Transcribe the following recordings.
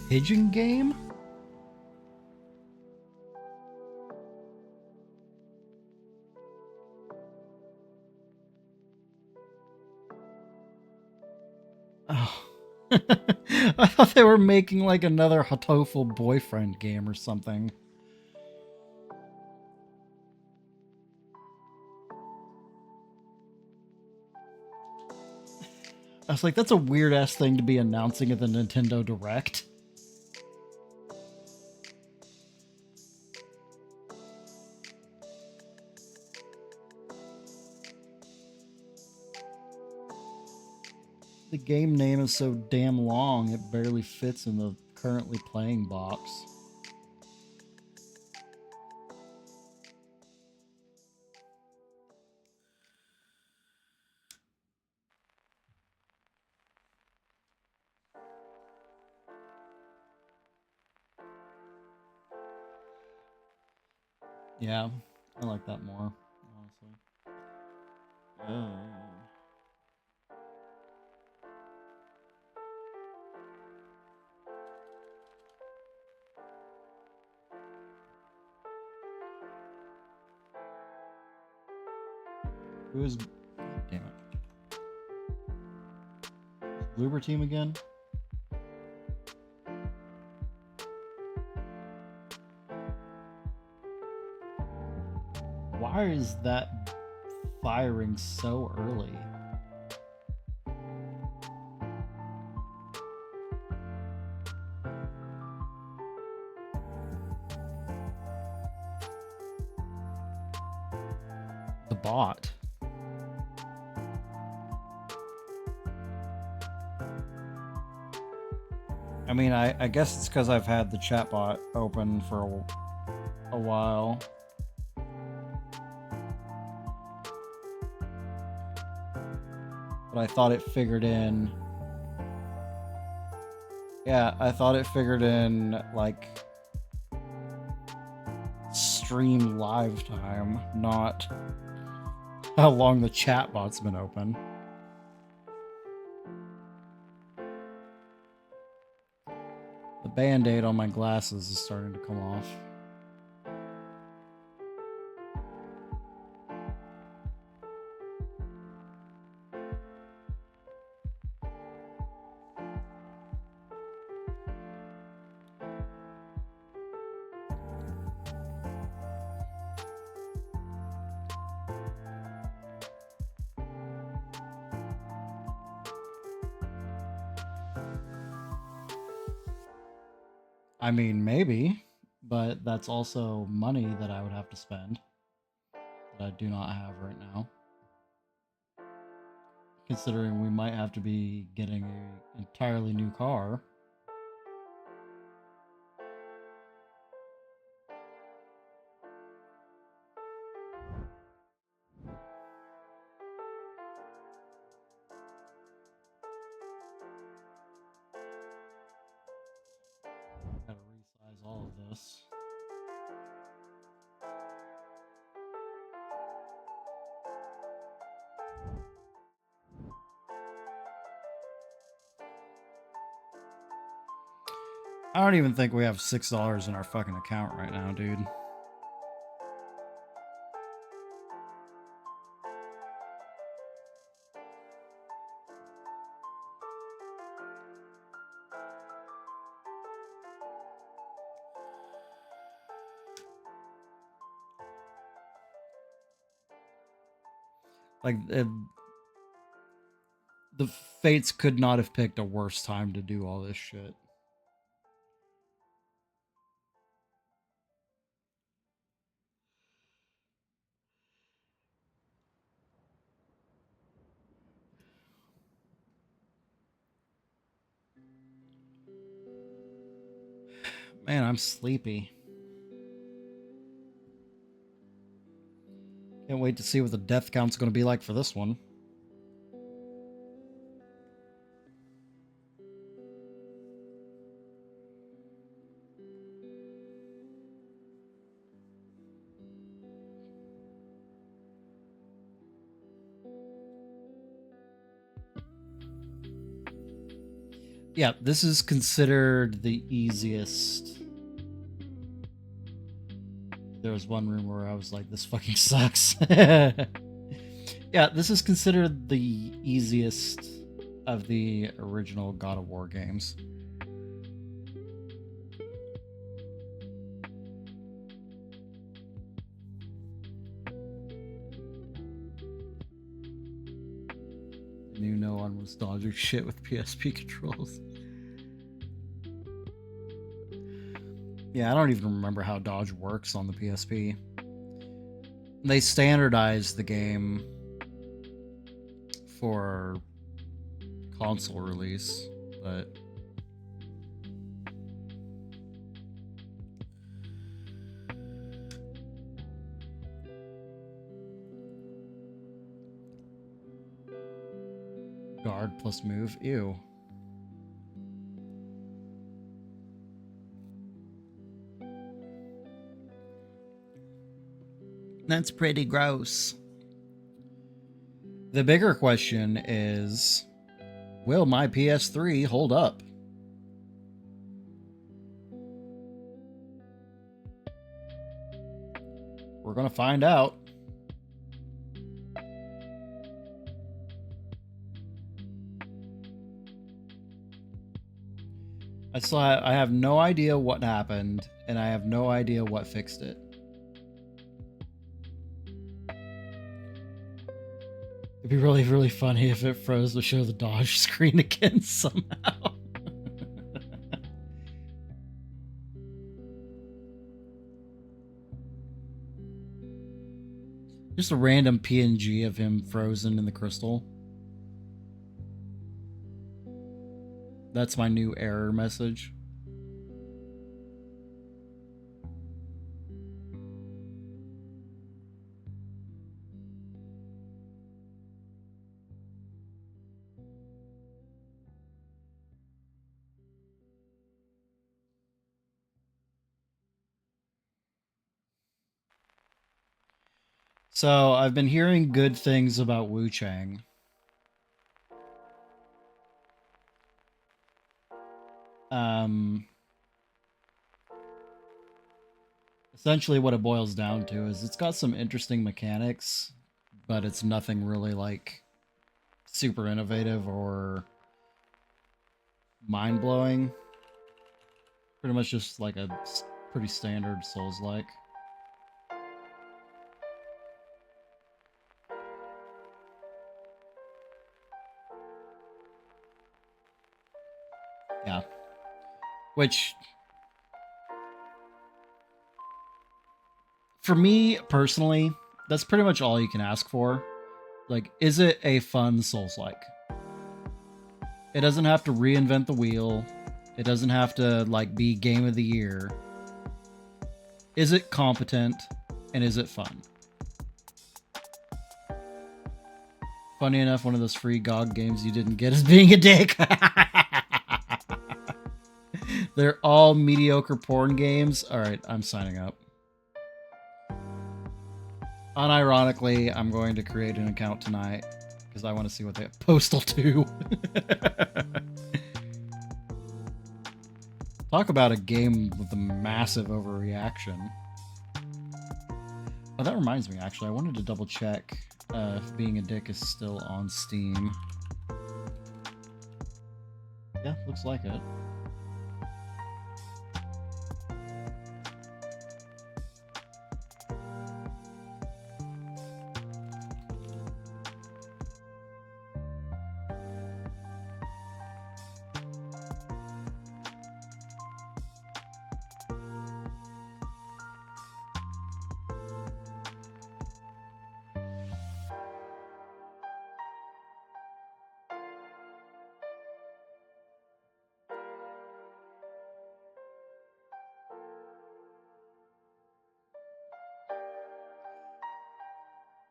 pigeon game? Oh. I thought they were making like another Hatoful boyfriend game or something. I was like, that's a weird ass thing to be announcing at the Nintendo Direct. The game name is so damn long, it barely fits in the currently playing box. Yeah, I like that more, honestly. Oh. Who is... Damn it. Bloober team again? Why is that firing so early? The bot. I mean, I guess it's because I've had the chatbot open for a while. But I thought it figured in... Yeah, I thought it figured in, like, stream live time, not how long the chatbot's been open. The band-aid on my glasses is starting to come off. I mean, maybe, but that's also money that I would have to spend that I do not have right now. Considering we might have to be getting an entirely new car. Gotta resize all of this. I don't even think we have $6 in our fucking account right now, dude. Like, the fates could not have picked a worse time to do all this shit. Man, I'm sleepy. Can't wait to see what the death count's going to be like for this one. Yeah, this is considered the easiest. There was one room where I was like, this fucking sucks. Yeah, this is considered the easiest of the original God of War games. I knew no one was dodging shit with PSP controls. Yeah, I don't even remember how dodge works on the PSP. They standardized the game for console release, but guard plus move, ew. That's pretty gross. The bigger question is, will my PS3 hold up? We're gonna find out. I have no idea what happened, and I have no idea what fixed it. It'd be really, really funny if it froze to show the dodge screen again somehow. Just a random PNG of him frozen in the crystal. That's my new error message. So I've been hearing good things about Wu Chang. Essentially what it boils down to is it's got some interesting mechanics, but it's nothing really like super innovative or mind-blowing. Pretty much just like a pretty standard Souls-like. Yeah. Which, for me personally, that's pretty much all you can ask for. Like, is it a fun Souls-like? It doesn't have to reinvent the wheel. It doesn't have to, like, be game of the year. Is it competent? And is it fun? Funny enough, one of those free GOG games you didn't get is Being a Dick. They're all mediocre porn games. Alright, I'm signing up. Unironically, I'm going to create an account tonight because I want to see what they have. Postal 2. Talk about a game with a massive overreaction. Oh, that reminds me, actually. I wanted to double check if Being a Dick is still on Steam. Yeah, looks like it.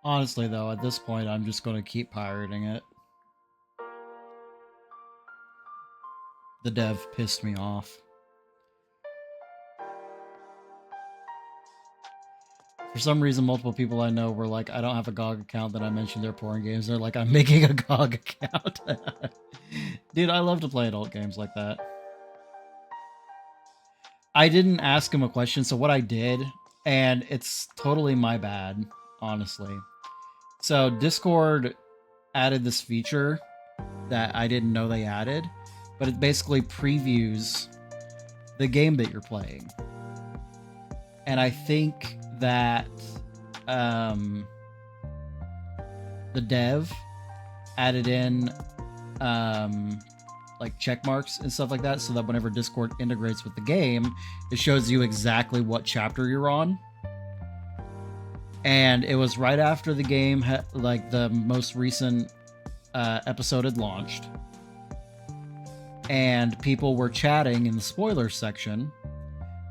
Honestly, though, at this point, I'm just going to keep pirating it. The dev pissed me off. For some reason, multiple people I know were like, I don't have a GOG account, that I mentioned their porn games. They're like, I'm making a GOG account. Dude, I love to play adult games like that. I didn't ask him a question, so what I did, and it's totally my bad, honestly. So Discord added this feature that I didn't know they added, but it basically previews the game that you're playing. And I think that the dev added in like check marks and stuff like that, so that whenever Discord integrates with the game, it shows you exactly what chapter you're on. And it was right after the game, like the most recent episode had launched, and people were chatting in the spoilers section,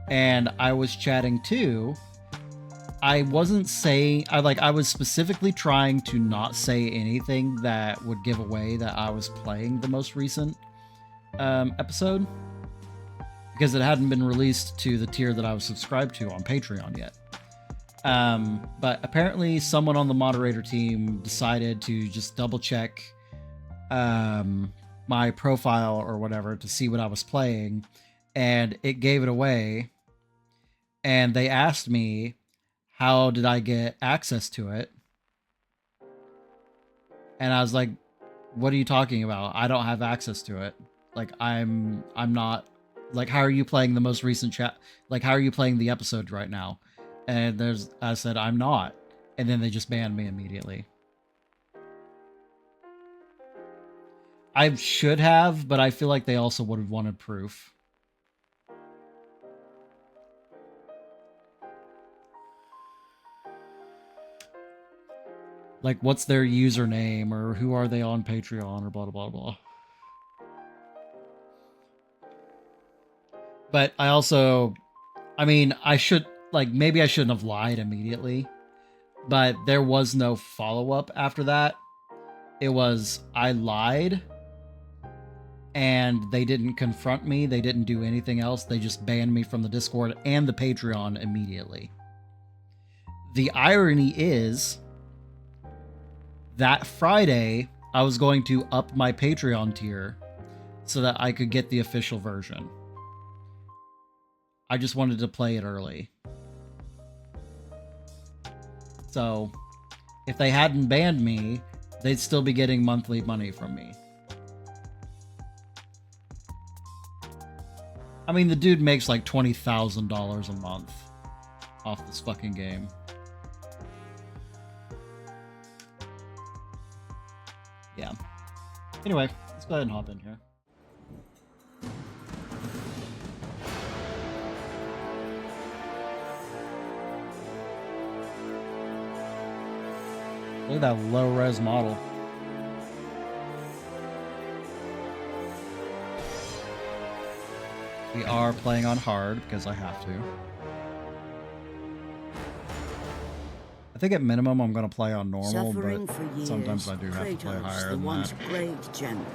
and I was chatting too. I wasn't saying, I was specifically trying to not say anything that would give away that I was playing the most recent episode, because it hadn't been released to the tier that I was subscribed to on Patreon yet. But apparently someone on the moderator team decided to just double check my profile or whatever to see what I was playing, and it gave it away. And they asked me, how did I get access to it? And I was like, what are you talking about? I don't have access to it. Like, I'm not, like, how are you playing the most recent chat? Like, how are you playing the episode right now? And I said, I'm not. And then they just banned me immediately. I should have, but I feel like they also would have wanted proof. Like, what's their username, or who are they on Patreon, or blah, blah, blah. But I also, I mean, I should, like, maybe I shouldn't have lied immediately, but there was no follow-up after that. It was, I lied, and they didn't confront me, they didn't do anything else, they just banned me from the Discord and the Patreon immediately. The irony is, that Friday, I was going to up my Patreon tier so that I could get the official version. I just wanted to play it early. So, if they hadn't banned me, they'd still be getting monthly money from me. I mean, the dude makes like $20,000 a month off this fucking game. Yeah. Anyway, let's go ahead and hop in here. Look at that low-res model. We are playing on hard because I have to. I think at minimum I'm going to play on normal, but sometimes I do have to play higher than that. Great general,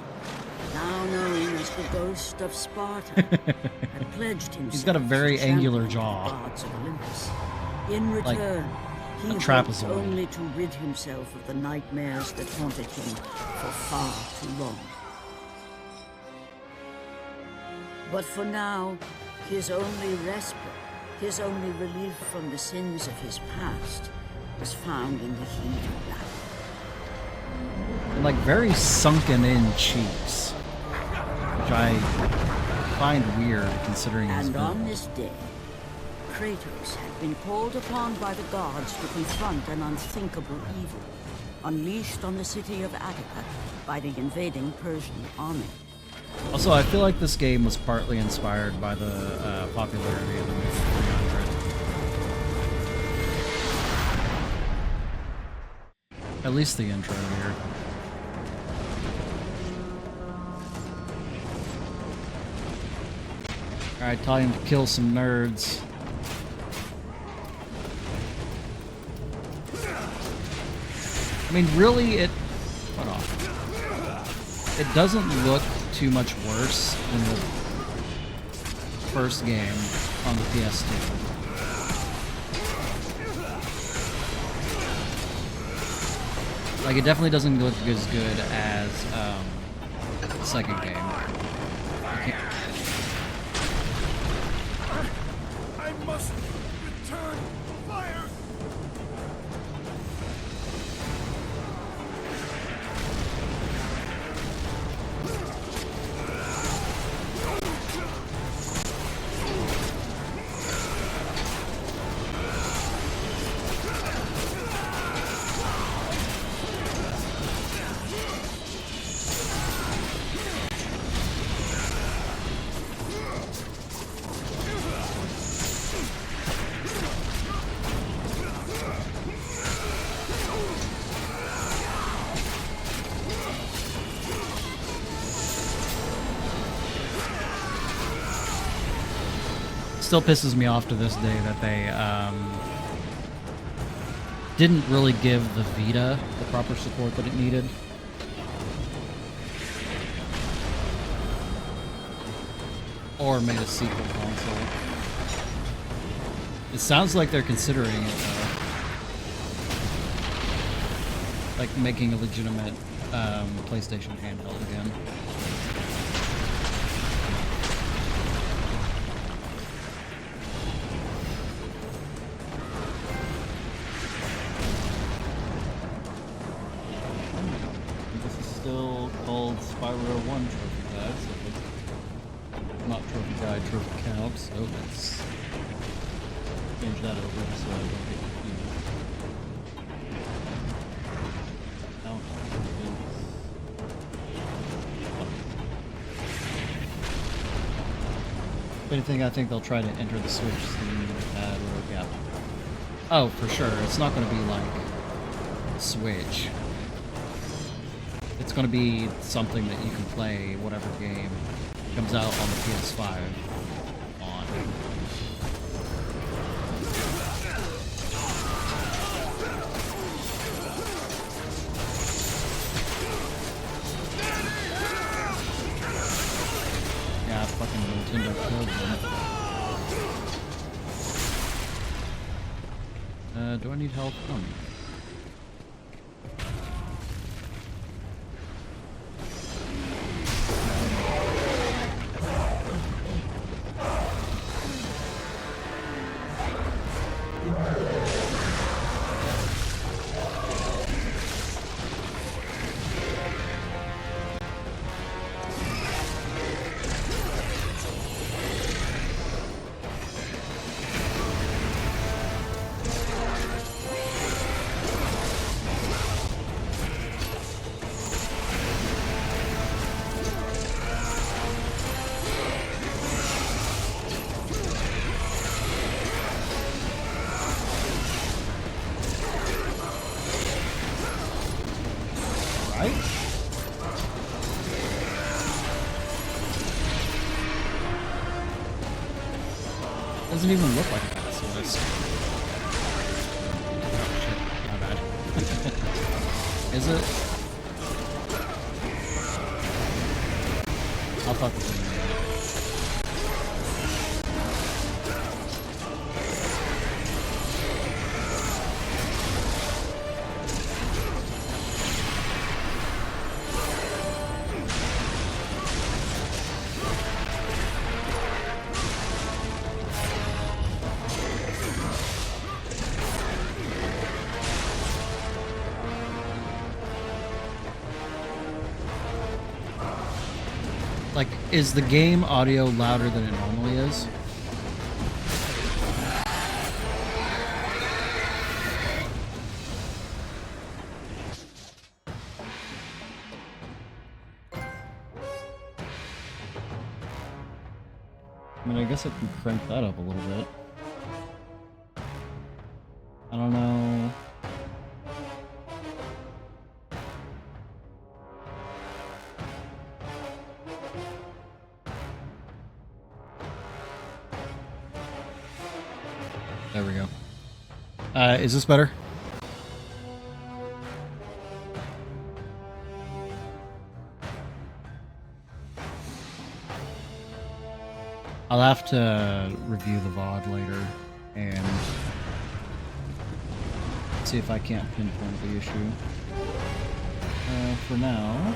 now known as the Ghost of Sparta, had pledged himself. He's got a very angular jaw. Gods of Olympus. In return, he hoped only to rid himself of the nightmares that haunted him for far too long. But for now, his only respite, his only relief from the sins of his past, was found in the heat of battle. And like very sunken in cheeks, which I find weird considering his build. And on this day, Kratos had been called upon by the gods to confront an unthinkable evil, unleashed on the city of Attica by the invading Persian army. Also, I feel like this game was partly inspired by the popularity of the movie 300. At least the intro here. Alright, time to kill some nerds. I mean, really, it doesn't look too much worse than the first game on the PS2. Like, it definitely doesn't look as good as the second game. I can't. I must return fire. Still pisses me off to this day that they didn't really give the Vita the proper support that it needed. Or made a sequel console. It sounds like they're considering it though. Like making a legitimate PlayStation handheld again. Still called Spyro 1 Trophy Guide, so it's not Trophy Guide, Trophy Count, so let's change that over so I don't get confused. Count if anything, I think they'll try to enter the Switch theme with a pad or a gap. Oh, for sure, it's not going to be like Switch. It's going to be something that you can play whatever game comes out on the PS5 on. Yeah, fucking Nintendo killed them. Do I need help? Oh. Doesn't even look like a basilisk. Oh shit, my bad. Is it? I'll fuck with him. Like, is the game audio louder than it normally is? I mean, I guess I can crank that up a little bit. I don't know. There we go. Is this better? I'll have to review the VOD later and see if I can't pinpoint the issue. For now,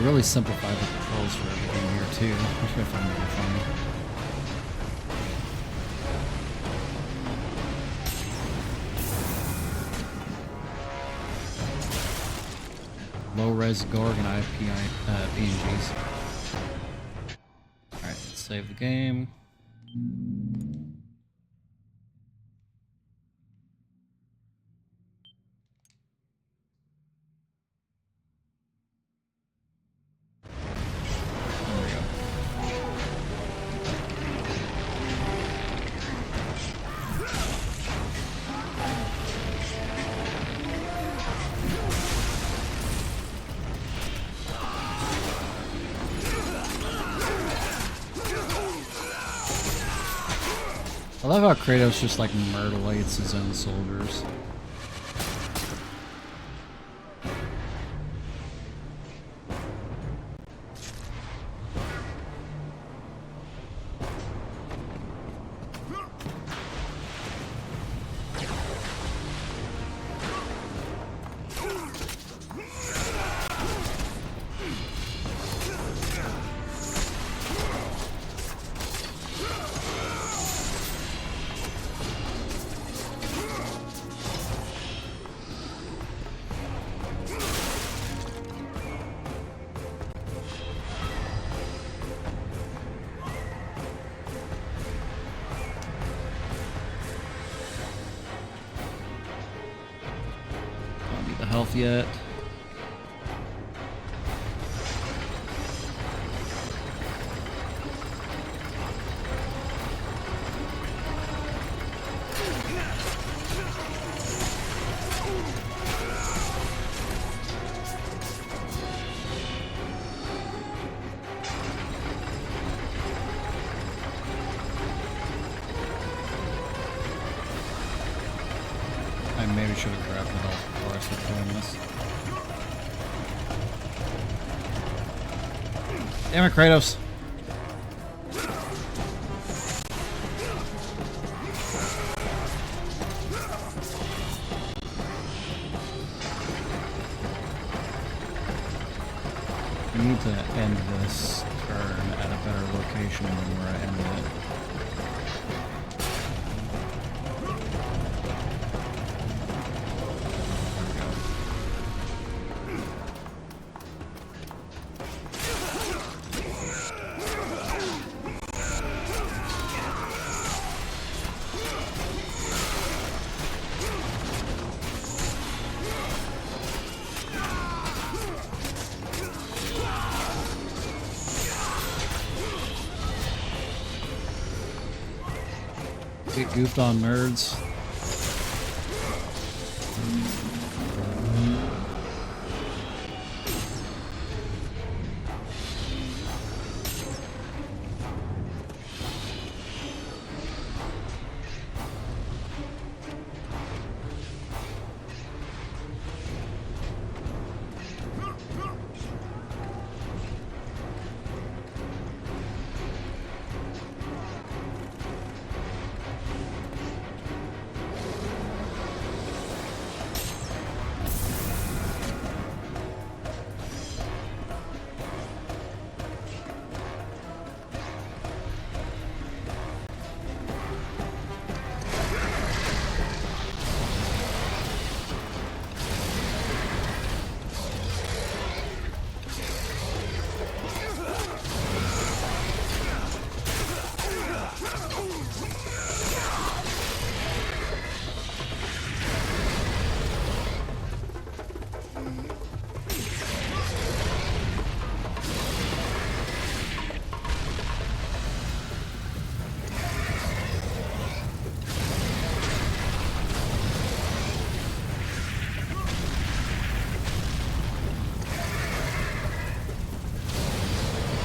really simplified the controls for everything here too, which I find really funny. Low-res Gorgon PNGs. Alright, let's save the game. I love how Kratos just like mutilates his own soldiers. Health yet. I maybe should have grabbed the health before I started doing this. Damn it, Kratos. We need to end this turn at a better location than where I ended it. Get goofed on, nerds.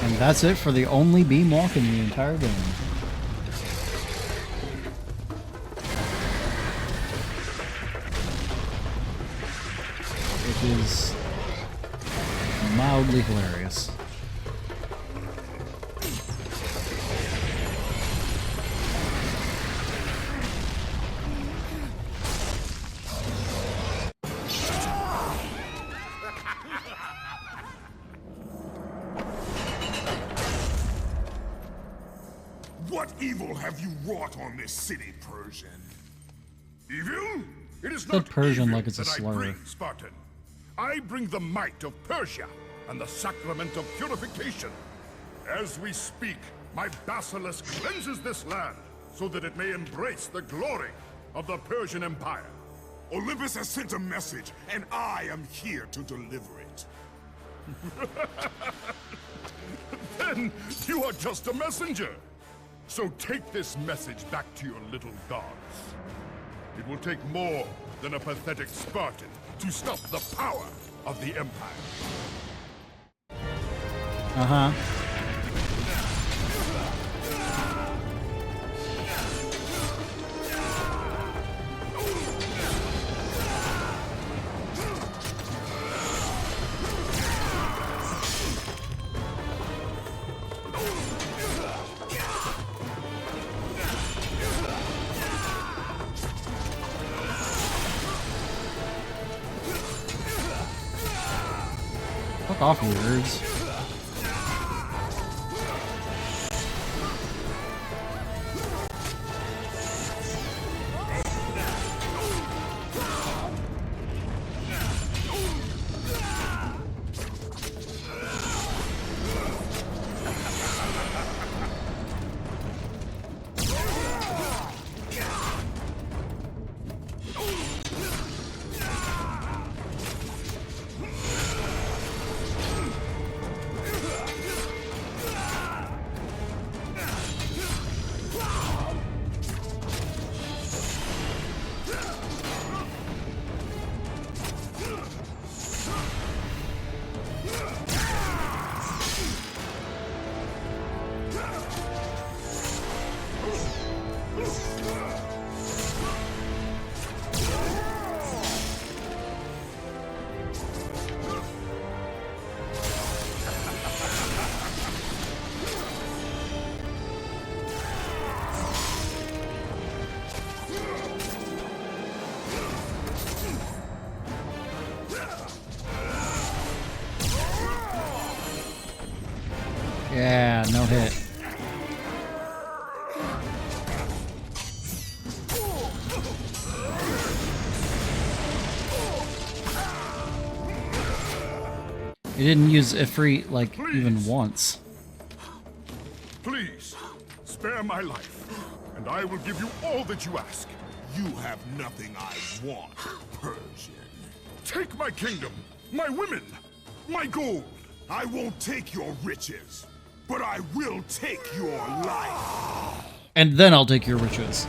And that's it for the only beam walk in the entire game. It is mildly hilarious. What evil have you wrought on this city, Persian? Evil? It is Said not Persian evil like it's a that I slur. bring, Spartan. I bring the might of Persia and the sacrament of purification. As we speak, my basilisk cleanses this land so that it may embrace the glory of the Persian Empire. Olympus has sent a message, and I am here to deliver it. Then you are just a messenger. So take this message back to your little gods. It will take more than a pathetic Spartan to stop the power of the Empire. Uh-huh. Fuck off, nerds. Yeah, no hit. He didn't use Ifrit, like, even once. Please, spare my life, and I will give you all that you ask. You have nothing I want, Persian. Take my kingdom, my women, my gold. I won't take your riches, but I will take your life. And then I'll take your riches.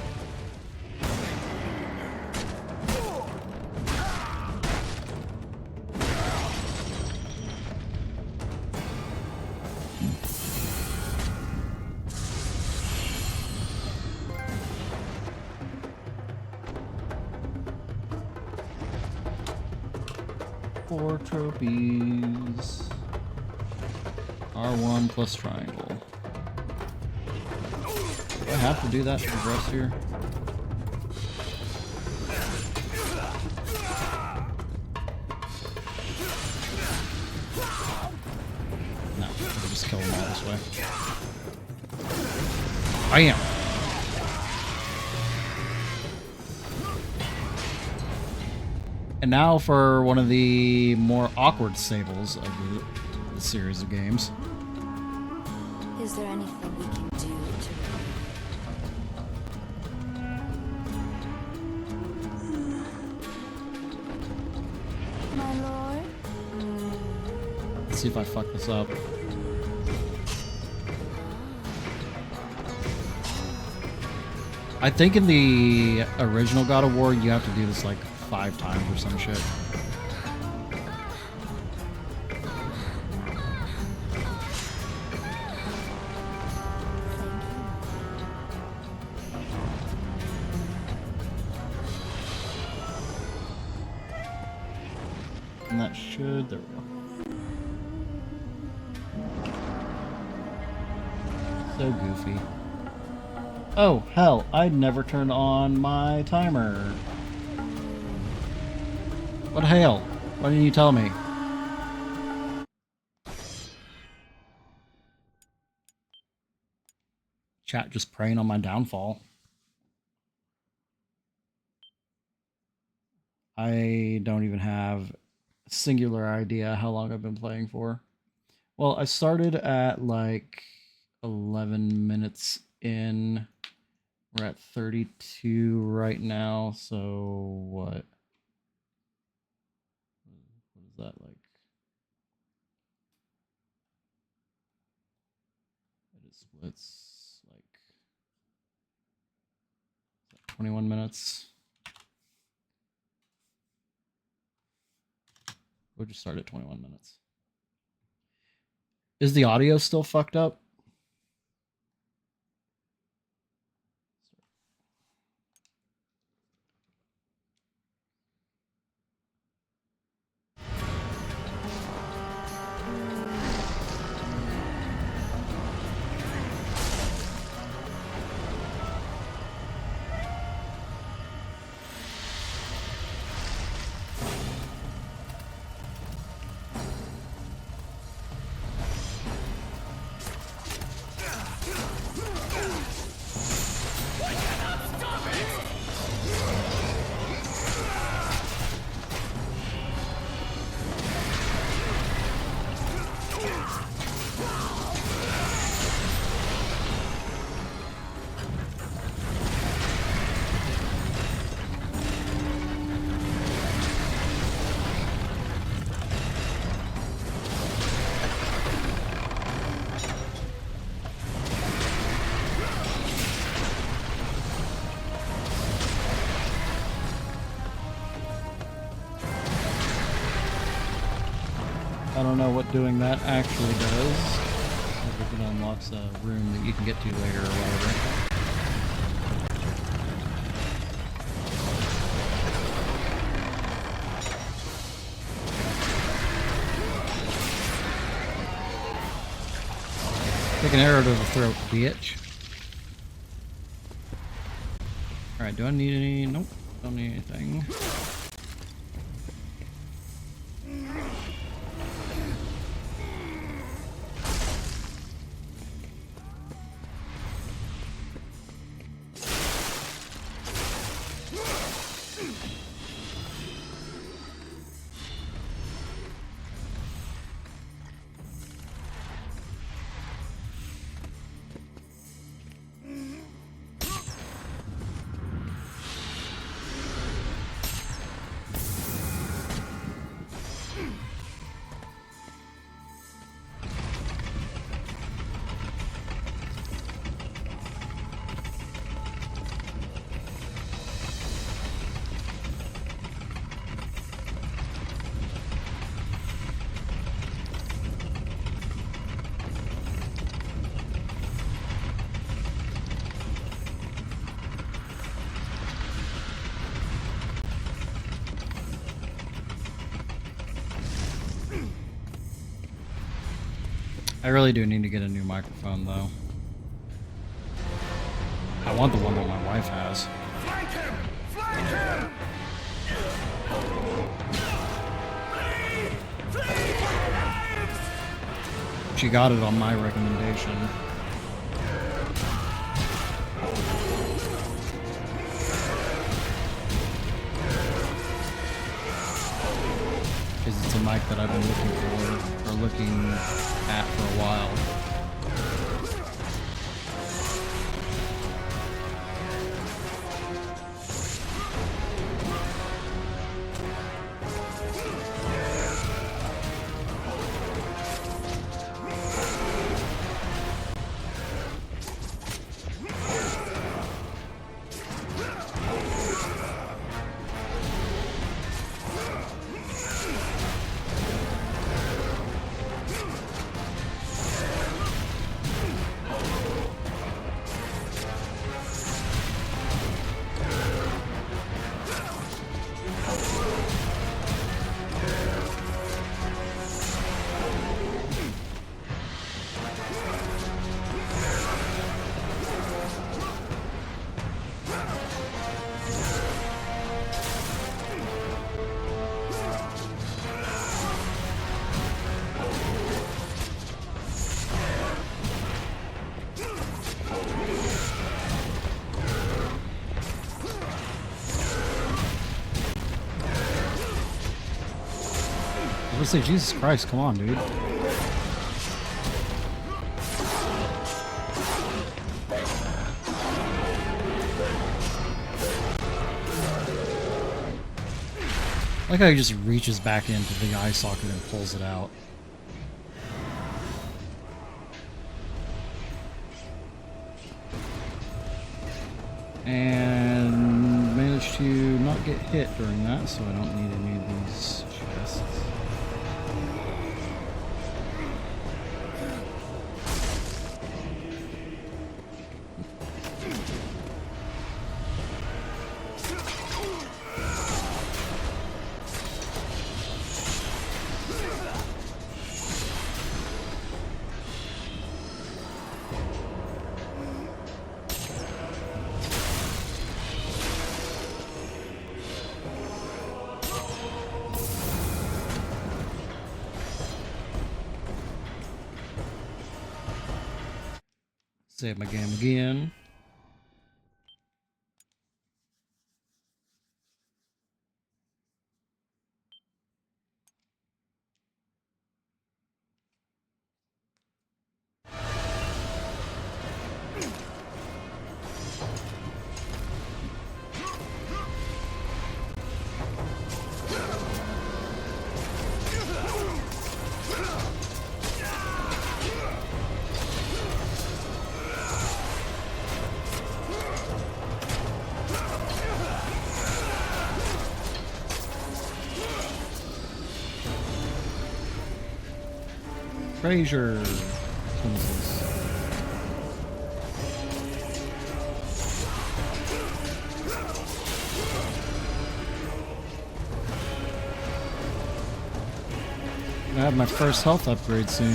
Four trophies. R1 plus triangle. Do I have to do that to progress here? No, I can just kill them all this way. Bam! And now for one of the more awkward stables of the series of games. Is there anything we can do to... My lord? Let's see if I fuck this up. I think in the original God of War, you have to do this like 5 times or some shit. And that should, there we go. So goofy. Oh, hell, I'd never turned on my timer. What hell? Why didn't you tell me? chat just preying on my downfall. I don't even have a singular idea how long I've been playing for. Well, I started at like 11 minutes in. We're at 32 right now, so what? What is that like? It splits like 21 minutes. We'll just start at 21 minutes. Is the audio still fucked up? I don't know what doing that actually does. If it unlocks a room that you can get to later or whatever. Take an arrow to the throat, bitch. Alright, do I need any? Nope, don't need anything. I really do need to get a new microphone, though. I want the one that my wife has. Flank him! Flank him! She got it on my recommendation. Because it's a mic that I've been looking for, or looking at for a while. Let's say, Jesus Christ, come on, dude. I like how he just reaches back into the eye socket and pulls it out. And managed to not get hit during that, so I don't need any of these chests. Save my game again. Fraser. I have my first health upgrade soon.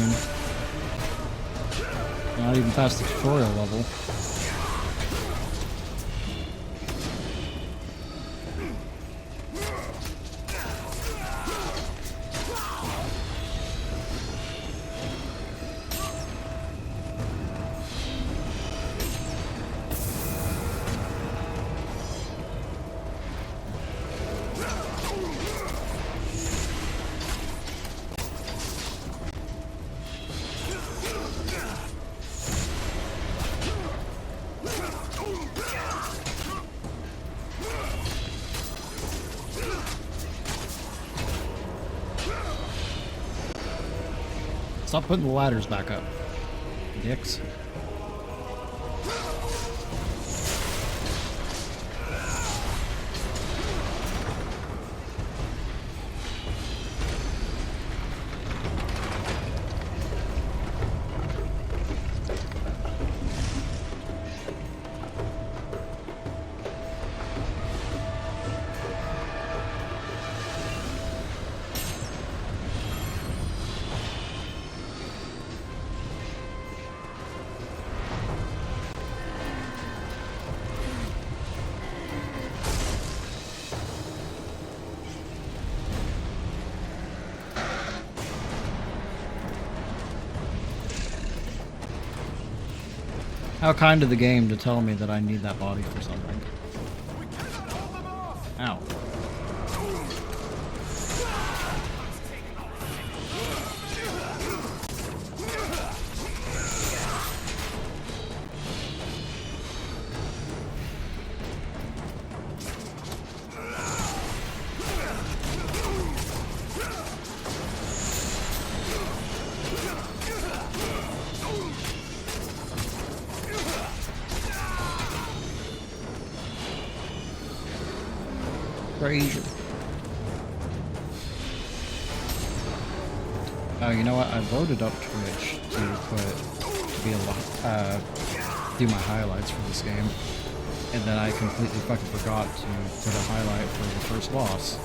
Not even past the tutorial level. Stop putting the ladders back up, dicks. How kind of the game to tell me that I need that body for something. Ow. Fraser. Oh, you know what? I loaded up Twitch to be able to do my highlights for this game, and then I completely fucking forgot to put a highlight for the first boss.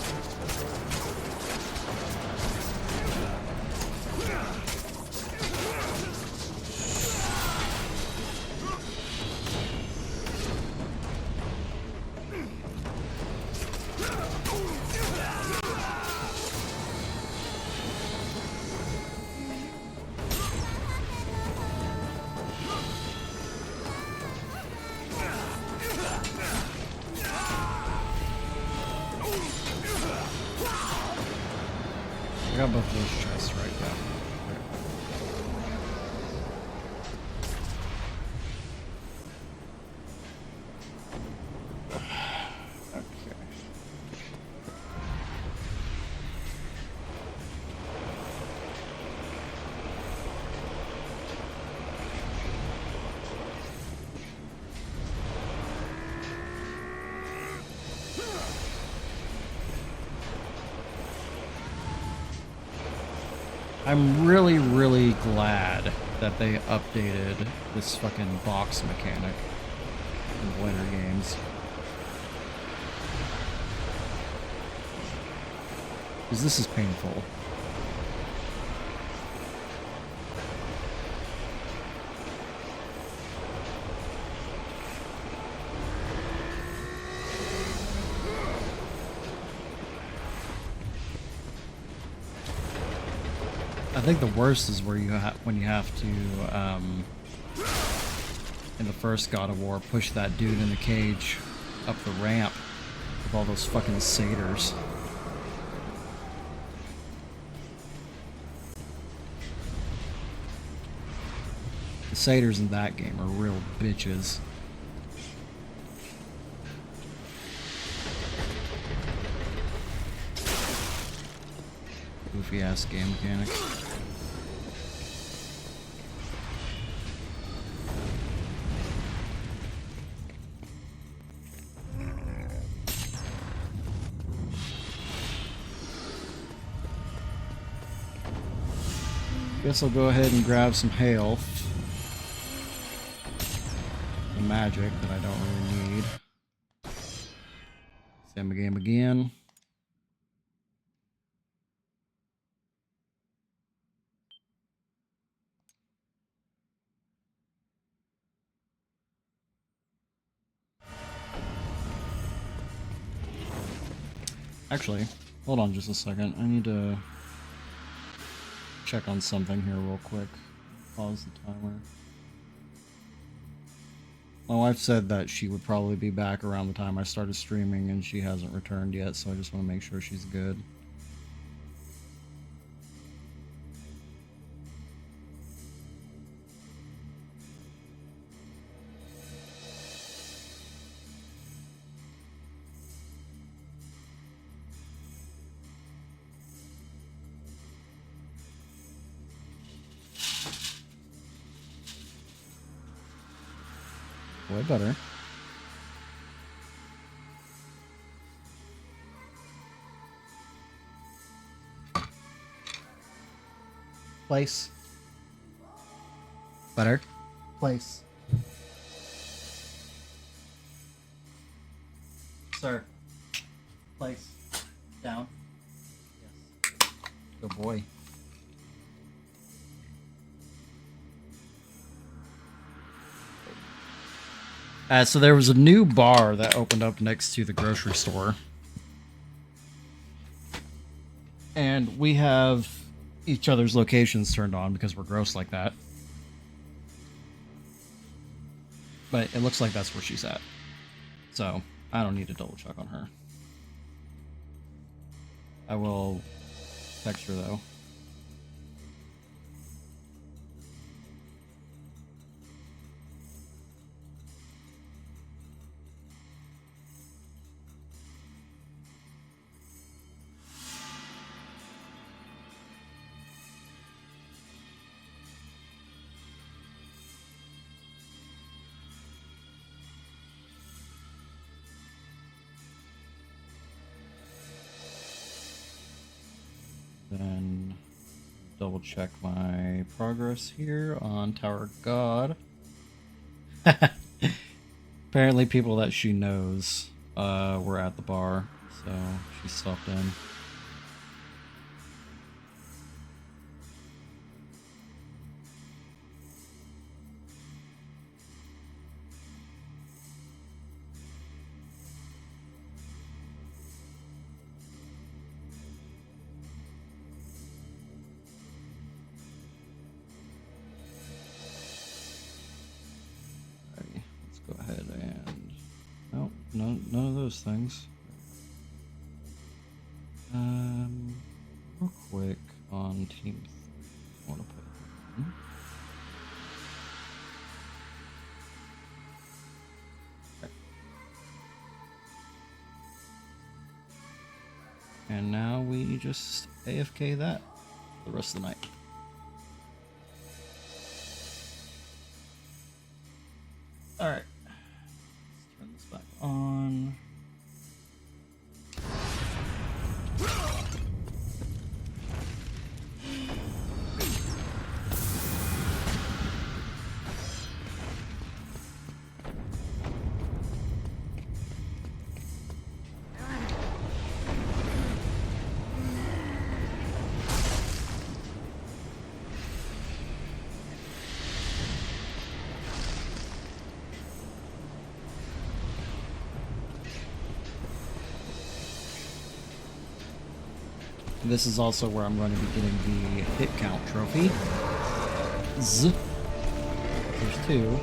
I got both of those chests right, yeah. I'm really, really glad that they updated this fucking box mechanic in the later games. Because this is painful. I think the worst is where when you have to, in the first God of War, push that dude in the cage up the ramp with all those fucking satyrs. The satyrs in that game are real bitches. Goofy ass game mechanic. Guess I'll go ahead and grab some health. The magic that I don't really need. Same game again. Actually, hold on just a second. I need to check on something here real quick. Pause the timer. My wife said that she would probably be back around the time I started streaming, and she hasn't returned yet, so I just want to make sure she's good. Way better. Place. Better. Place. Sir. Place. Down. Yes. Good boy. So there was a new bar that opened up next to the grocery store. And we have each other's locations turned on because we're gross like that. But it looks like that's where she's at. So I don't need to double check on her. I will text her though. Then double check my progress here on Tower God. Apparently people that she knows were at the bar, so she stopped in. Go ahead and none of those things. real quick on team. I want to put. Okay. And now we just AFK that for the rest of the night. All right. Let's turn this back on. This is also where I'm going to be getting the hit count trophy. There's 2.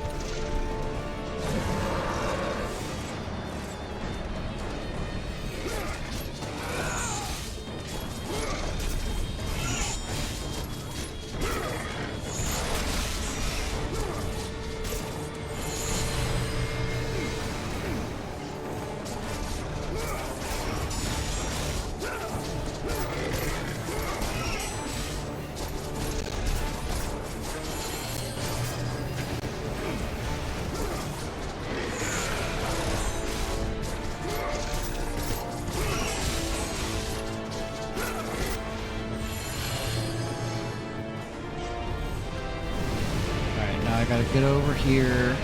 I gotta get over here.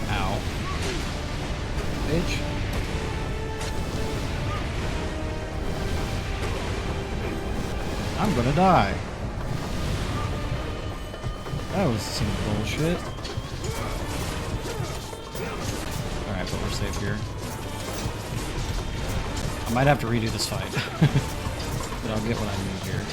Ow. Bitch. I'm gonna die. That was some bullshit. Alright, but we're safe here. I might have to redo this fight. But I'll get what I need here.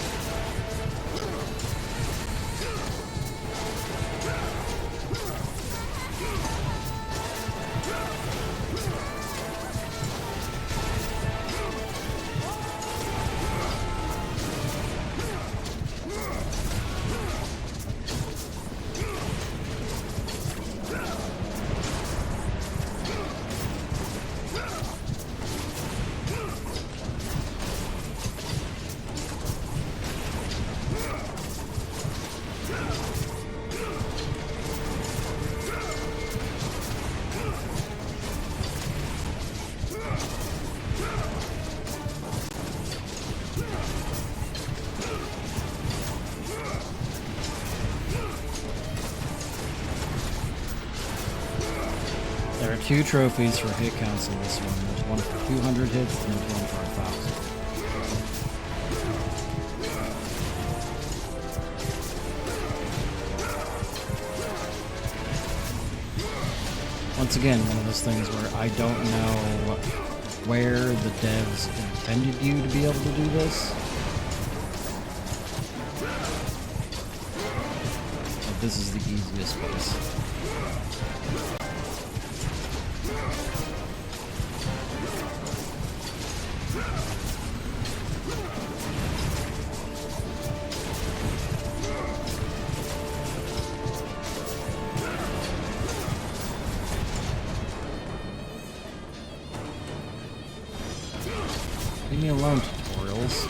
There are 2 trophies for hit counts in this one. There's one for 200 hits and there's one for 1,000. Once again, one of those things where I don't know where the devs intended you to be able to do this. But this is the easiest place. Leave me alone, tutorials.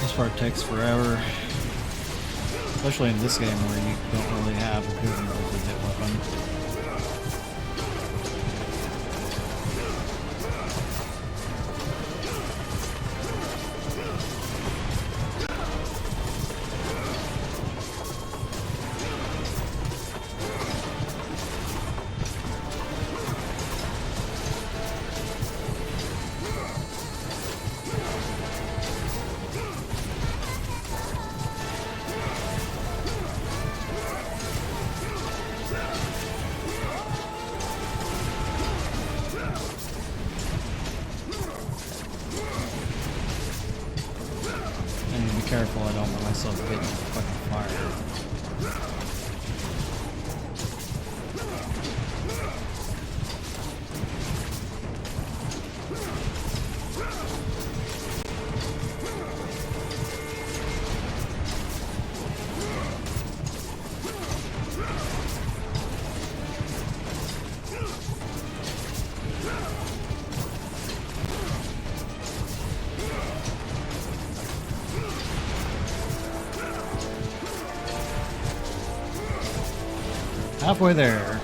This part takes forever, especially in this game where you don't really have a good multi-hit weapon. don't let myself get into the fucking fire. Halfway there.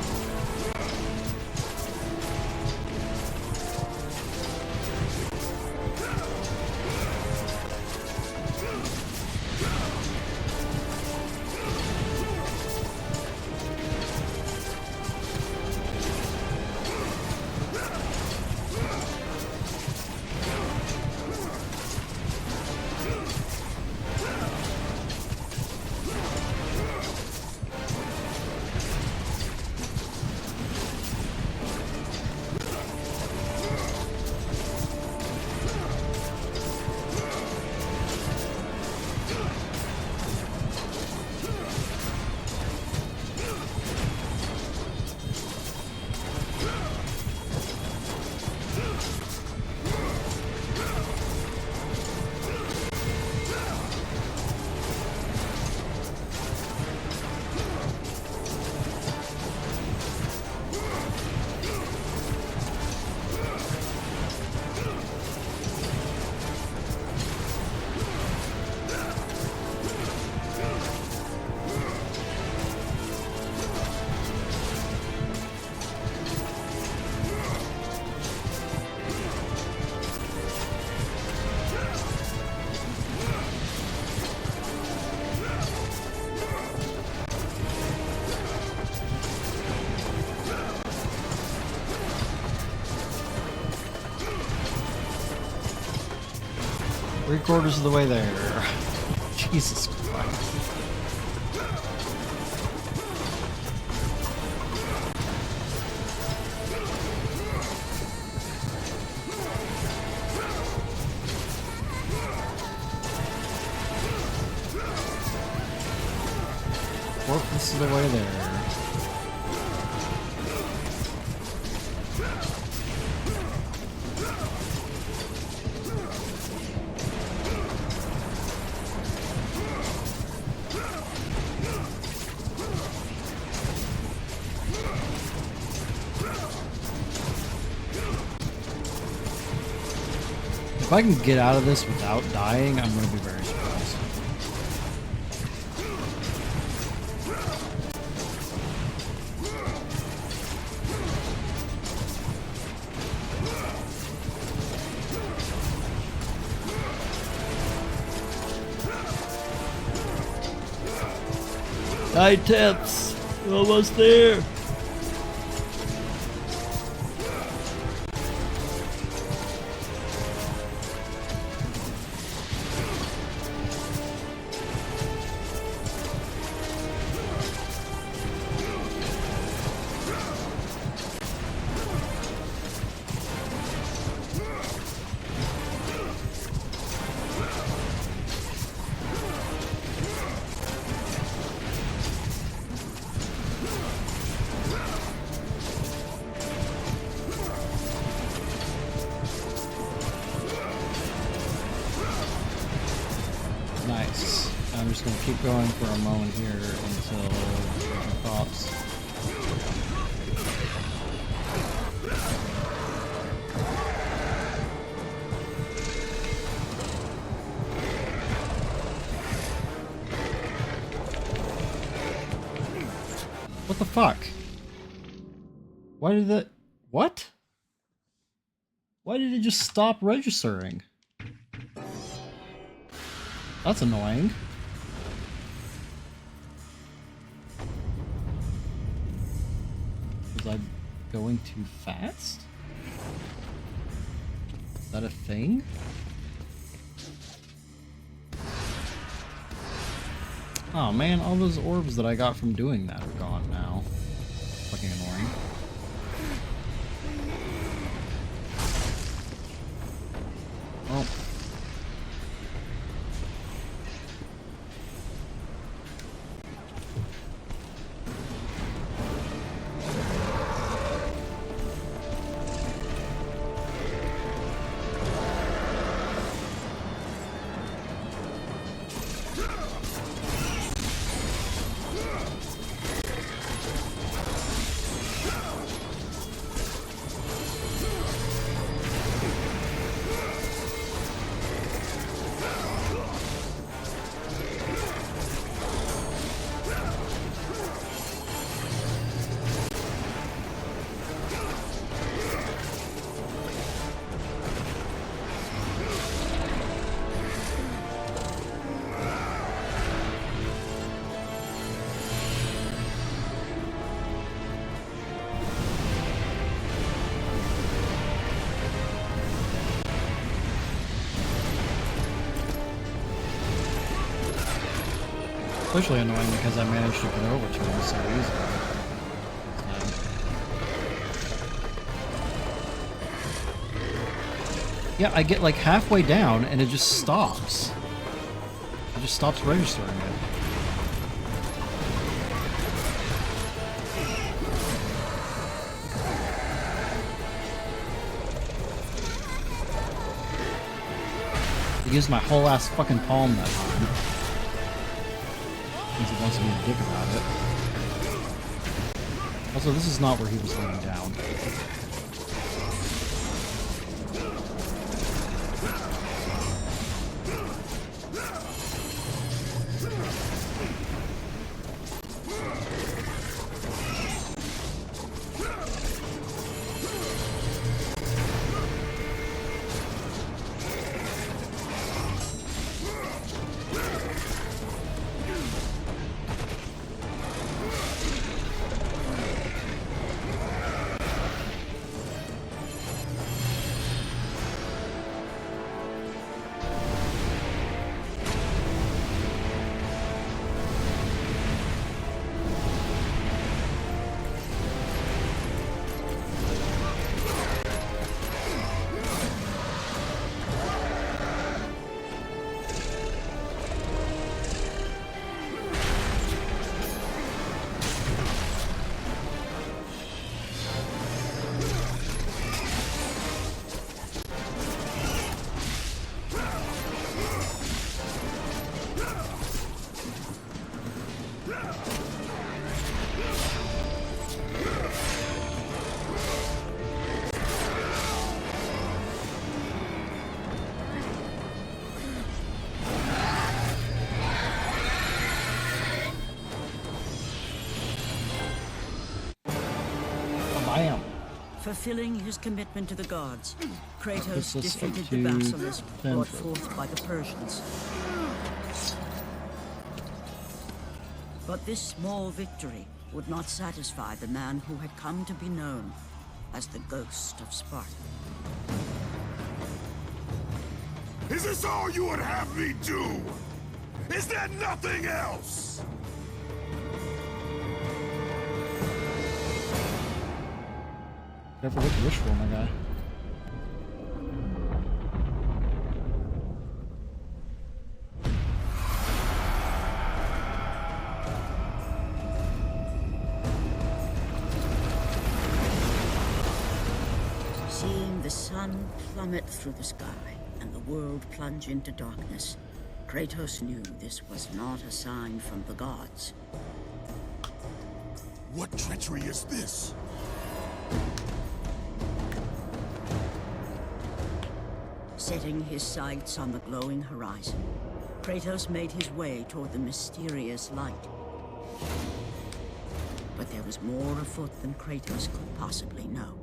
Three-quarters of the way there. Jesus Christ. Fourth of the way there. If I can get out of this without dying, I'm going to be very surprised. Nine tenths. We're almost there. Nice. I'm just going to keep going for a moment here until it pops. What the fuck? Why did that... What? Why did it just stop registering? That's annoying. Was I going too fast? Is that a thing? Oh man, all those orbs that I got from doing that are gone now. Fucking annoying. Oh. Especially annoying because I managed to get over to him so easily. Yeah, I get like halfway down and it just stops. It just stops registering it. I used my whole ass fucking palm that time. Because he wants to be a dick about it. Also, this is not where he was laying down. Fulfilling his commitment to the gods, Kratos This is defeated to the basilisk brought Denver. forth by the Persians. But this small victory would not satisfy the man who had come to be known as the Ghost of Sparta. Is this all you would have me do? Is there nothing else? Careful what you wish for, my guy. Seeing the sun plummet through the sky and the world plunge into darkness, Kratos knew this was not a sign from the gods. What treachery is this? Setting his sights on the glowing horizon, Kratos made his way toward the mysterious light. But there was more afoot than Kratos could possibly know.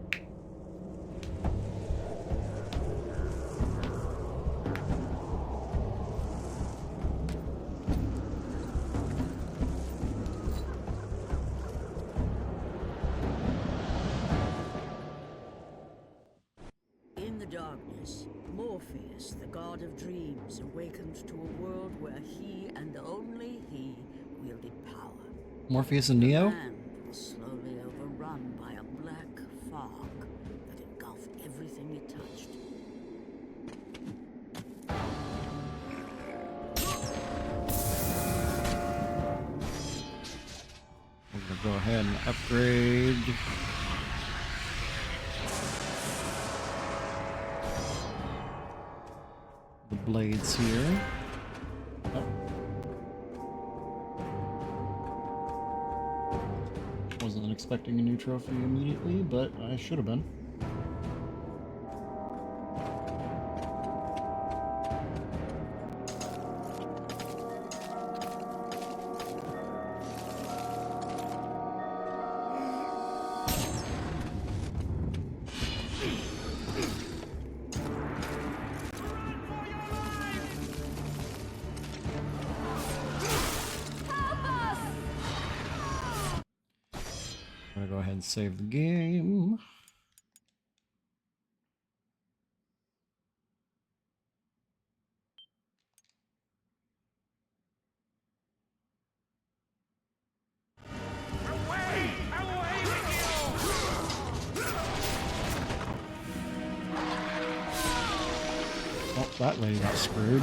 In the darkness, Morpheus, the god of dreams, awakened to a world where he and only he wielded power. Morpheus and Neo? Land was slowly overrun by a black fog that engulfed everything it touched. We're gonna go ahead and upgrade. The blades here. Oh. Wasn't expecting a new trophy immediately, but I should have been. I'm gonna go ahead and save the game. That lady got screwed.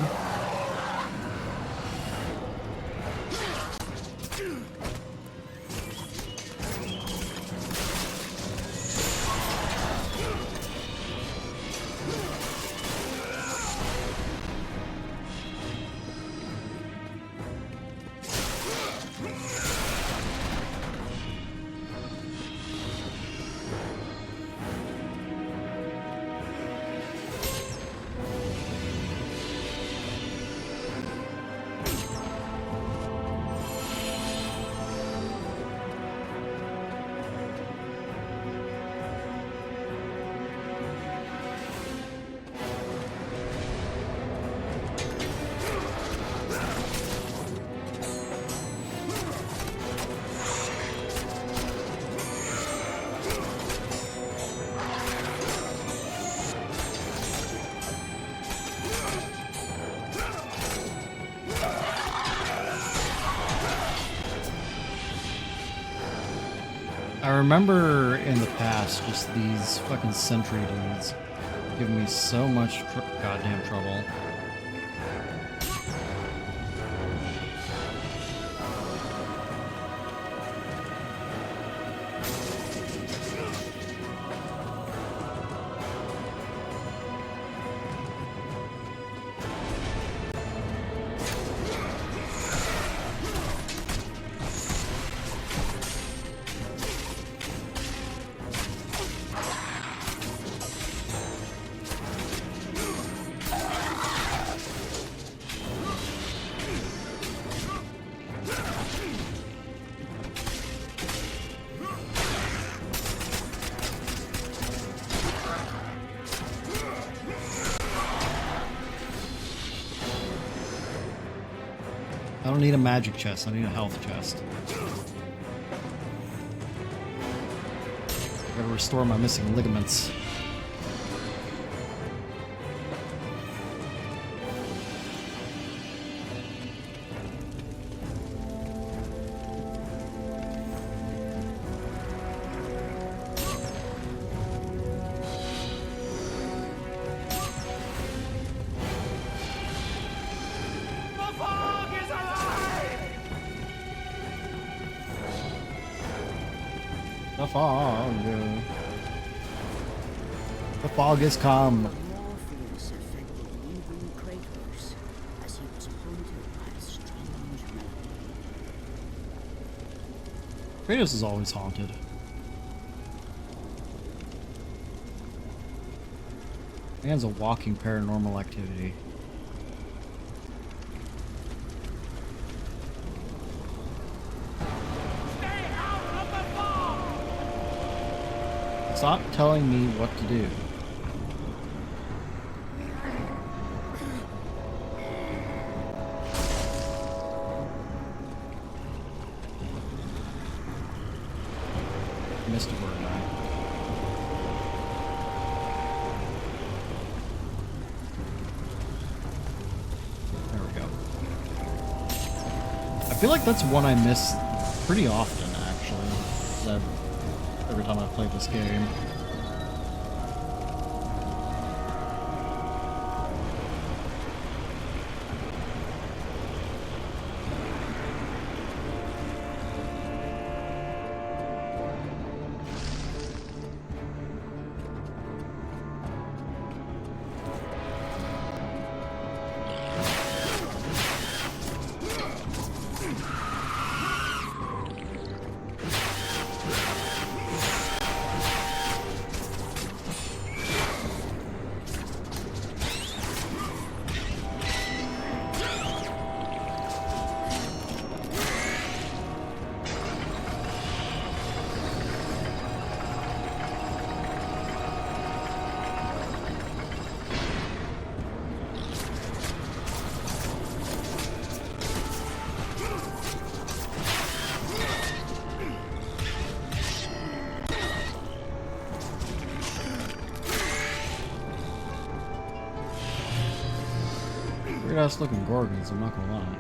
I remember in the past just these fucking sentry dudes giving me so much goddamn trouble. I don't need a magic chest, I need a health chest. Gotta restore my missing ligaments. The fog. The fog has come. Morpheus affected even Kratos, as he was haunted by a strange memory. Kratos is always haunted. Man's a walking paranormal activity. Stop telling me what to do. Missed a word, man. There we go. I feel like that's one I miss pretty often, actually. Every time I play this game. Weird ass looking Gorgons, I'm not gonna lie.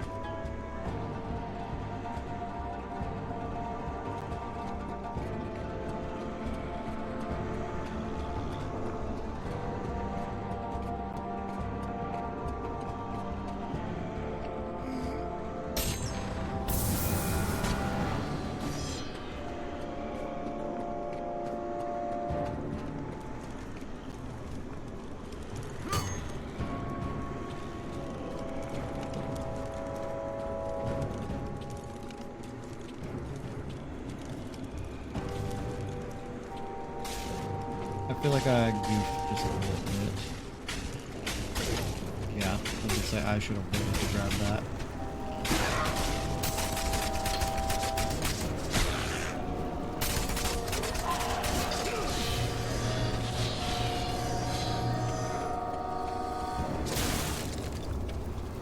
feel like I goofed just a little bit. Yeah, I was gonna say I should have waited to grab that.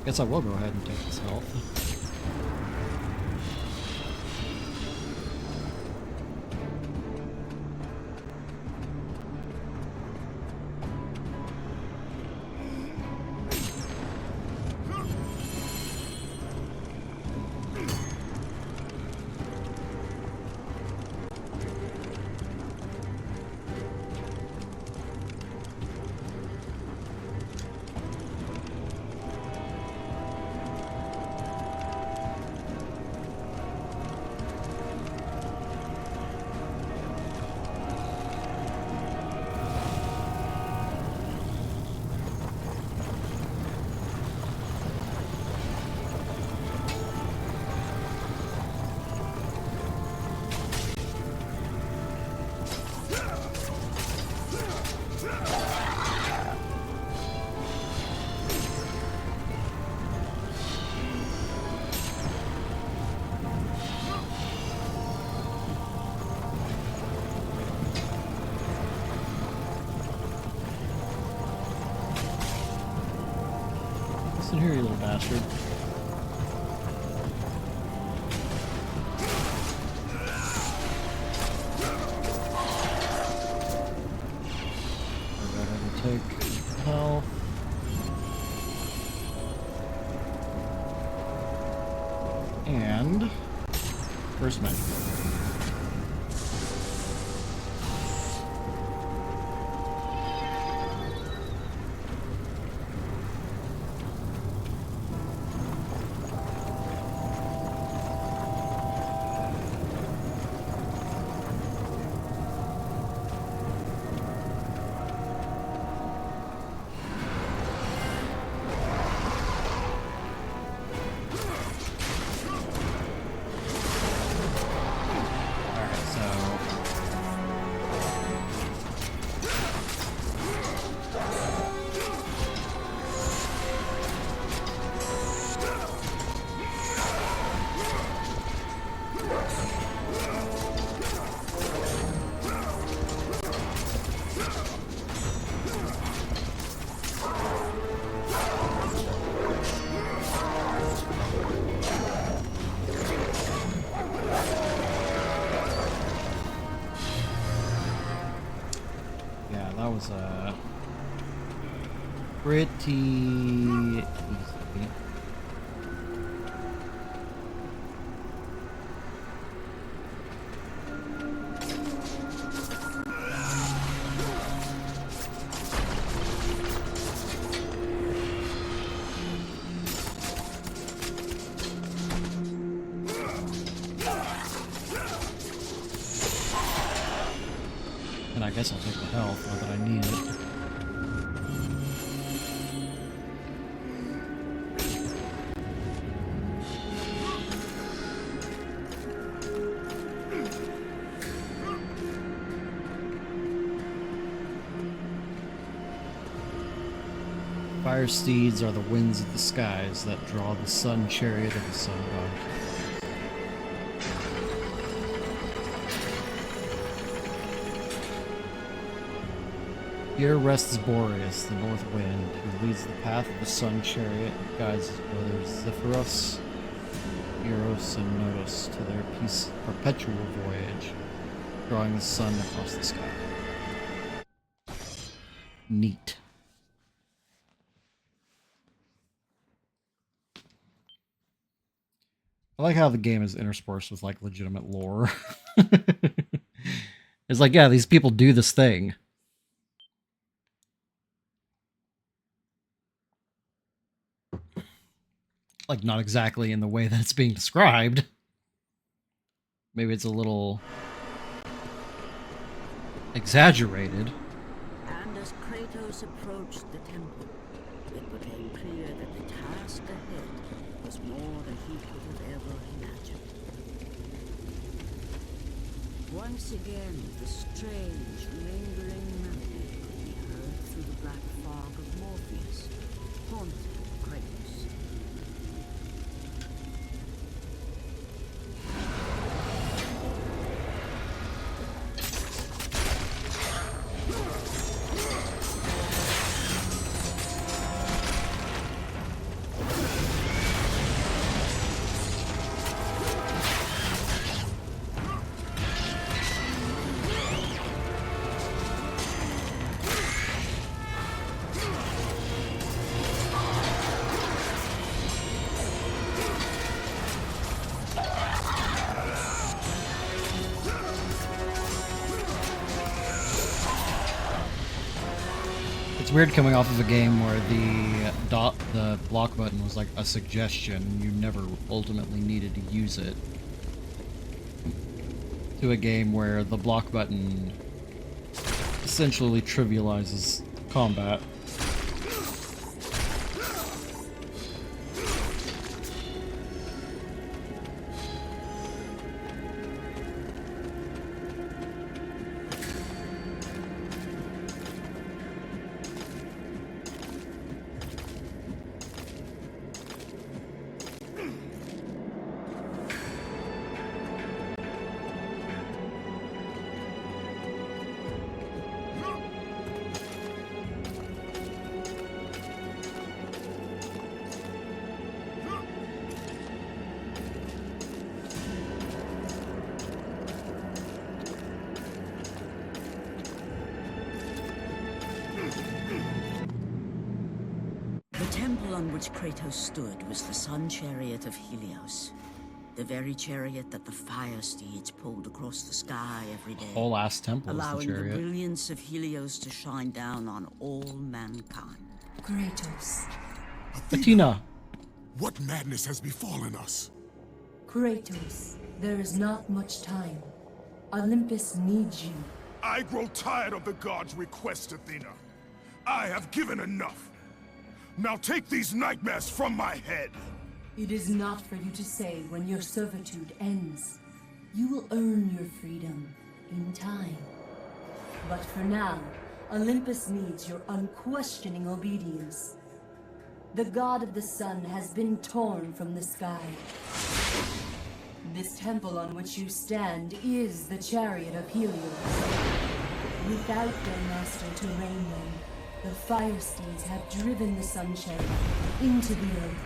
Guess I will go ahead and take this health. Listen here, you little bastard. I'll go ahead and take health. And first magic. That was pretty easy. And I guess I'll take the health, not that I need it. Fire steeds are the winds of the skies that draw the sun chariot of the sun god. Here rests Boreas, the north wind, who leads the path of the sun chariot and guides his brothers Zephyros, Eros, and Notus to their perpetual voyage, drawing the sun across the sky. Neat. I like how the game is interspersed with like legitimate lore. It's like, yeah, these people do this thing. Like, not exactly in the way that it's being described. Maybe it's a little exaggerated. And as Kratos approached the temple, it became clear that the task ahead was more than he could have ever imagined. Once again, the strange, lingering melody could be heard through the black fog of Morpheus, haunting Kratos. It's weird coming off of a game where the block button was like a suggestion and you never ultimately needed to use it, to a game where the block button essentially trivializes combat. The temple on which Kratos stood was the sun chariot of Helios. The very chariot that the fire steeds pulled across the sky every day. Whole ass temple is the allowing the chariot. brilliance of Helios to shine down on all mankind. Kratos. Athena! What madness has befallen us? Kratos, there is not much time. Olympus needs you. I grow tired of the gods' requests, Athena. I have given enough. Now take these nightmares from my head. It is not for you to say when your servitude ends. You will earn your freedom in time. But for now, Olympus needs your unquestioning obedience. The god of the sun has been torn from the sky. This temple on which you stand is the chariot of Helios. Without their master to reign them, the fire steeds have driven the sun chariot into the earth.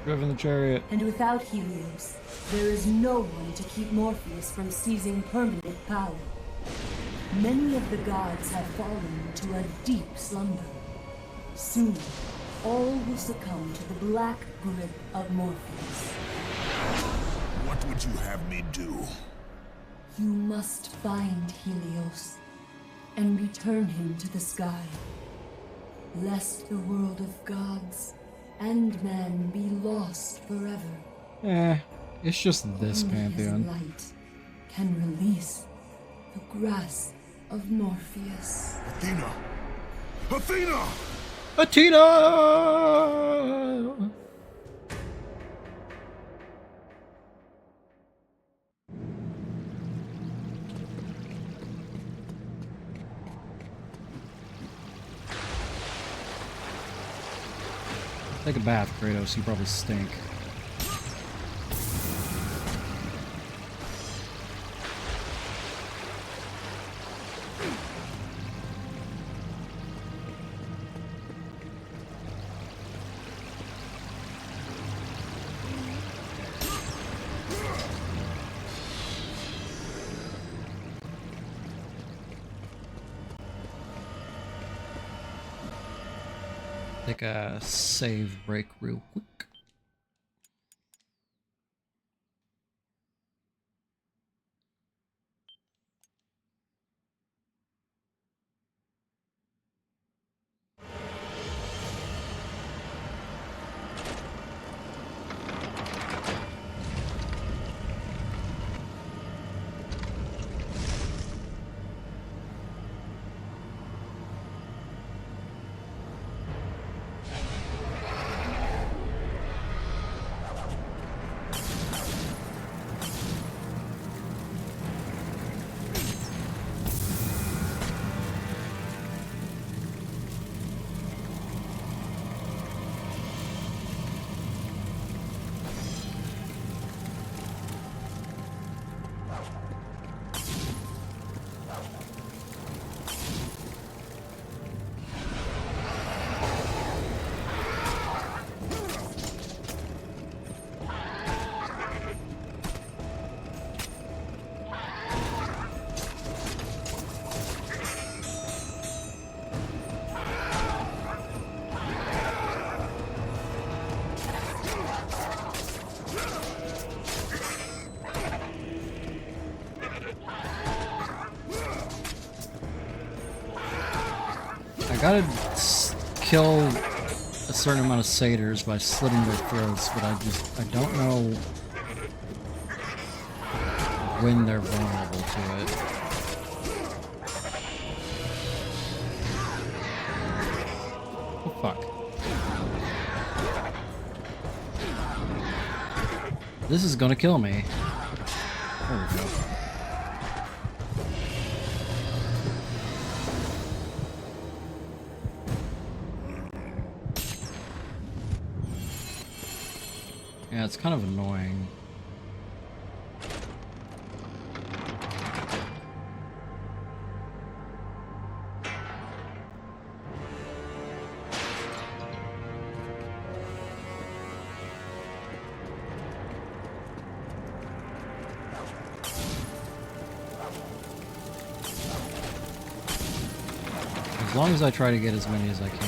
Driven the chariot. And without Helios, there is no one to keep Morpheus from seizing permanent power. Many of the gods have fallen to a deep slumber. Soon, all will succumb to the black grip of Morpheus. What would you have me do? You must find Helios and return him to the sky, lest the world of gods and man be lost forever. It's just this Only his pantheon. light can release the grasp of Morpheus. Athena! Athena! Athena! Take a bath, Kratos. You probably stink. Take a save break real quick. gotta kill a certain amount of satyrs by slitting their throats, but I don't know when they're vulnerable to it. Oh, fuck. This is gonna kill me. There we go. Yeah, it's kind of annoying. As long as I try to get as many as I can.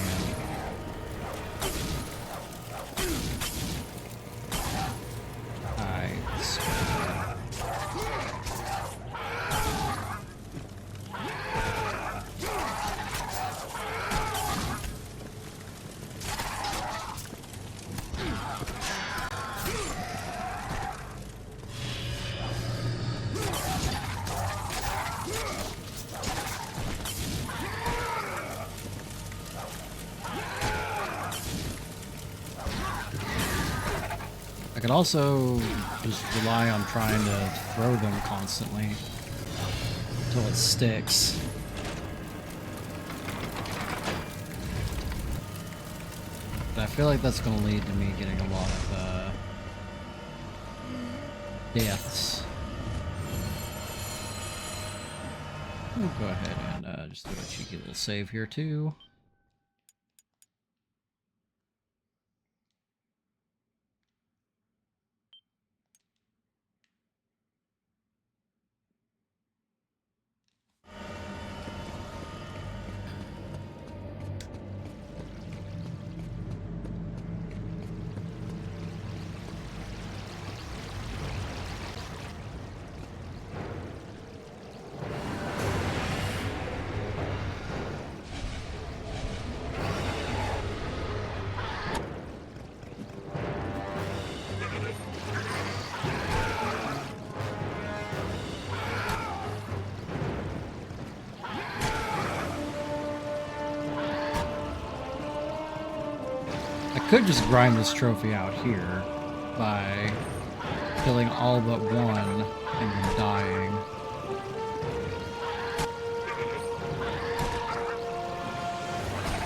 I could also just rely on trying to throw them constantly until it sticks. But I feel like that's going to lead to me getting a lot of deaths. We'll go ahead and just do a cheeky little save here too. I could just grind this trophy out here by killing all but one and then dying.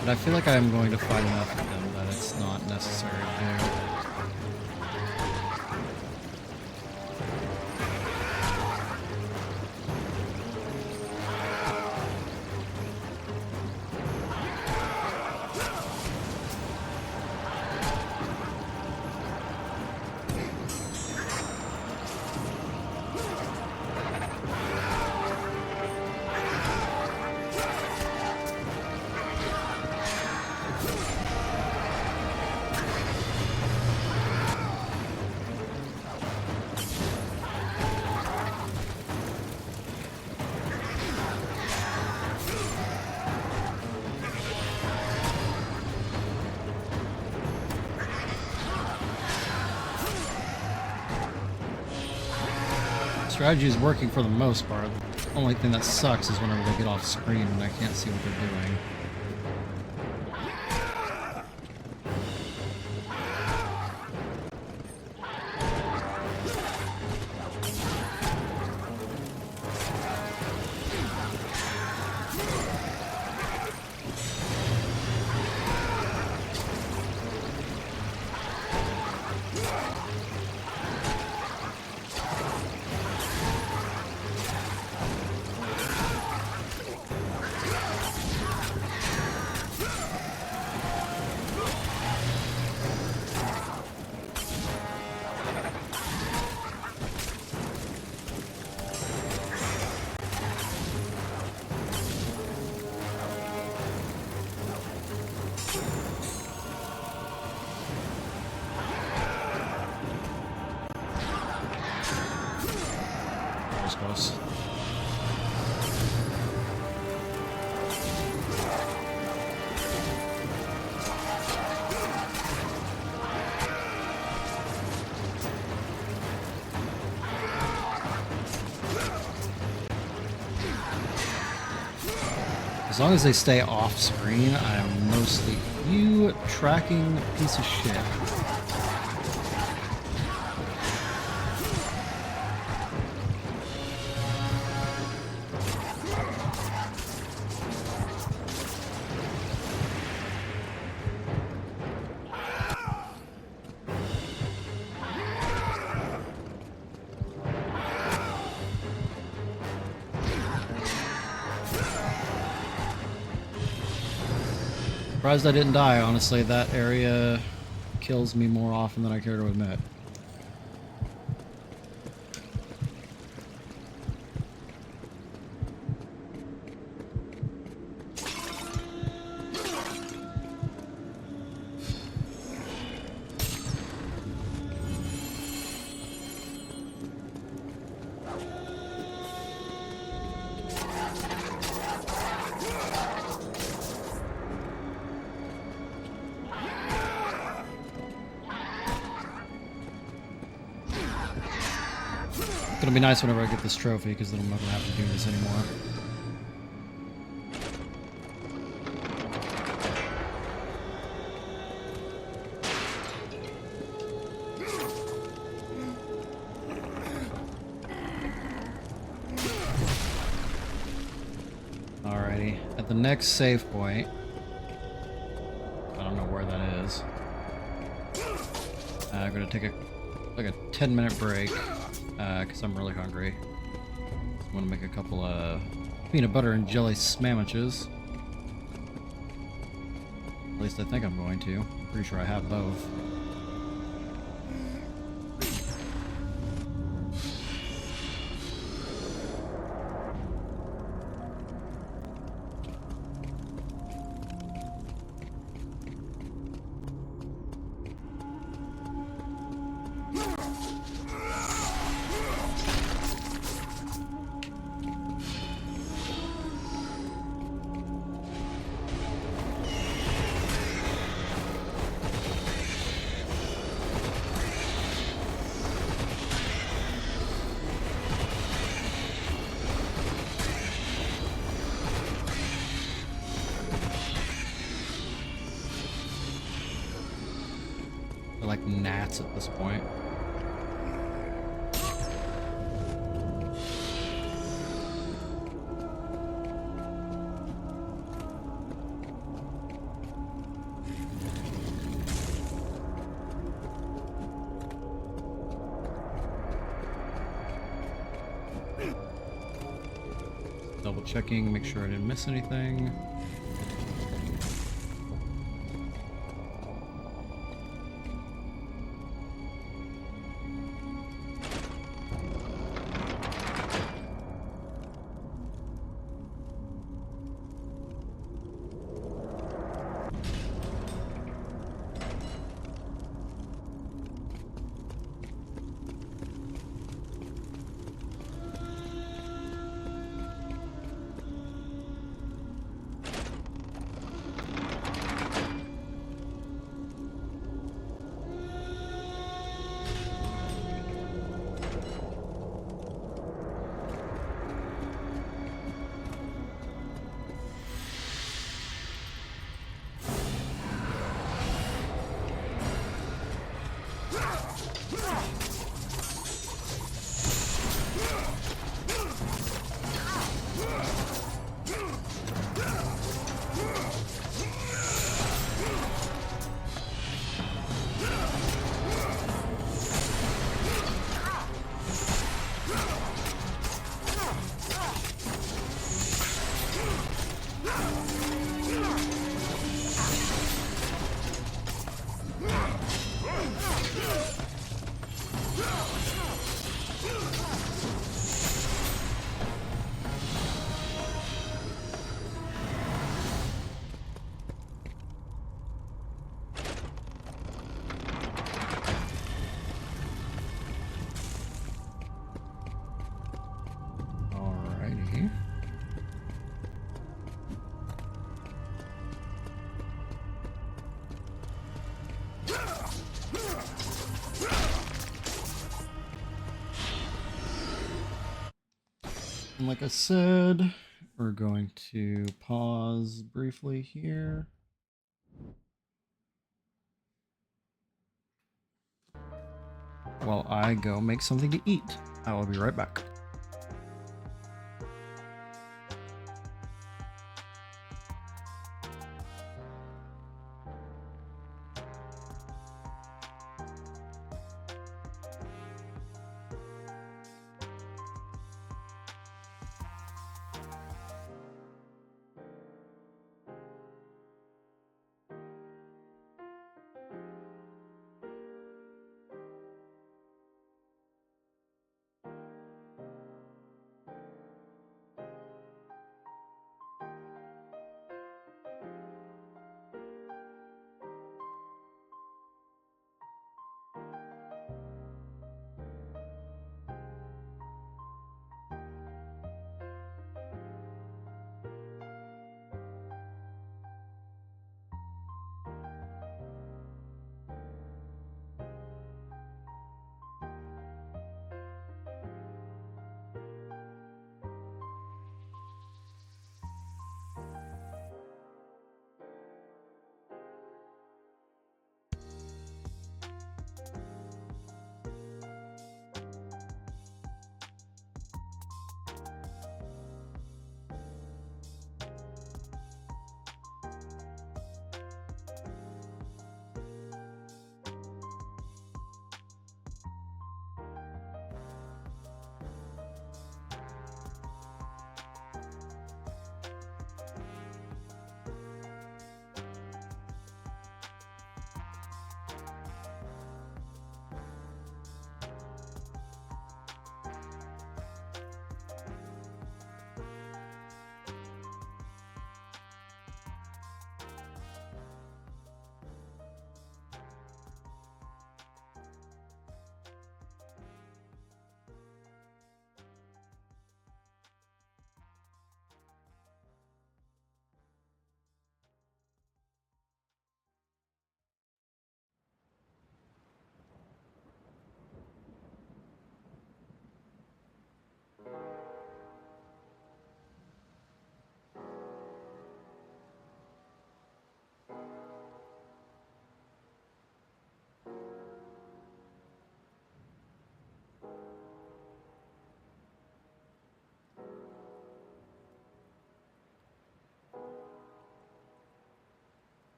But I feel like I'm going to fight enough of them that it's not necessary to do. Strategy is working for the most part. The only thing that sucks is whenever they get off screen and I can't see what they're doing. As long as they stay off screen, I am mostly... You tracking piece of shit. Surprised I didn't die, honestly. That area kills me more often than I care to admit. It'll be nice whenever I get this trophy, because then I'm not going to have to do this anymore. Alrighty, at the next save point, I don't know where that is. I'm going to take a 10-minute break. Because I'm really hungry. I want to make a couple of peanut butter and jelly sandwiches. At least I think I'm going to. I'm pretty sure I have both. They're like gnats at this point. Double checking, make sure I didn't miss anything. And like I said, We're going to pause briefly here. While I go make something to eat. I will be right back.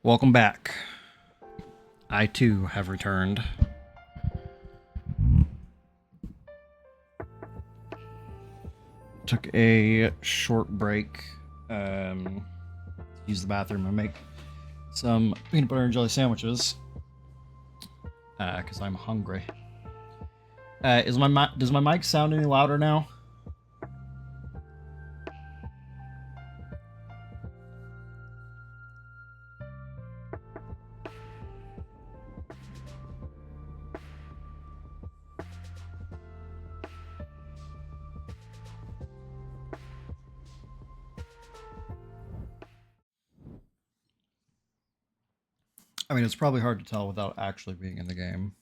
Welcome back. I too have returned. Took a short break. Use the bathroom and make some peanut butter and jelly sandwiches. Because I'm hungry. Does my mic sound any louder now? I mean, it's probably hard to tell without actually being in the game.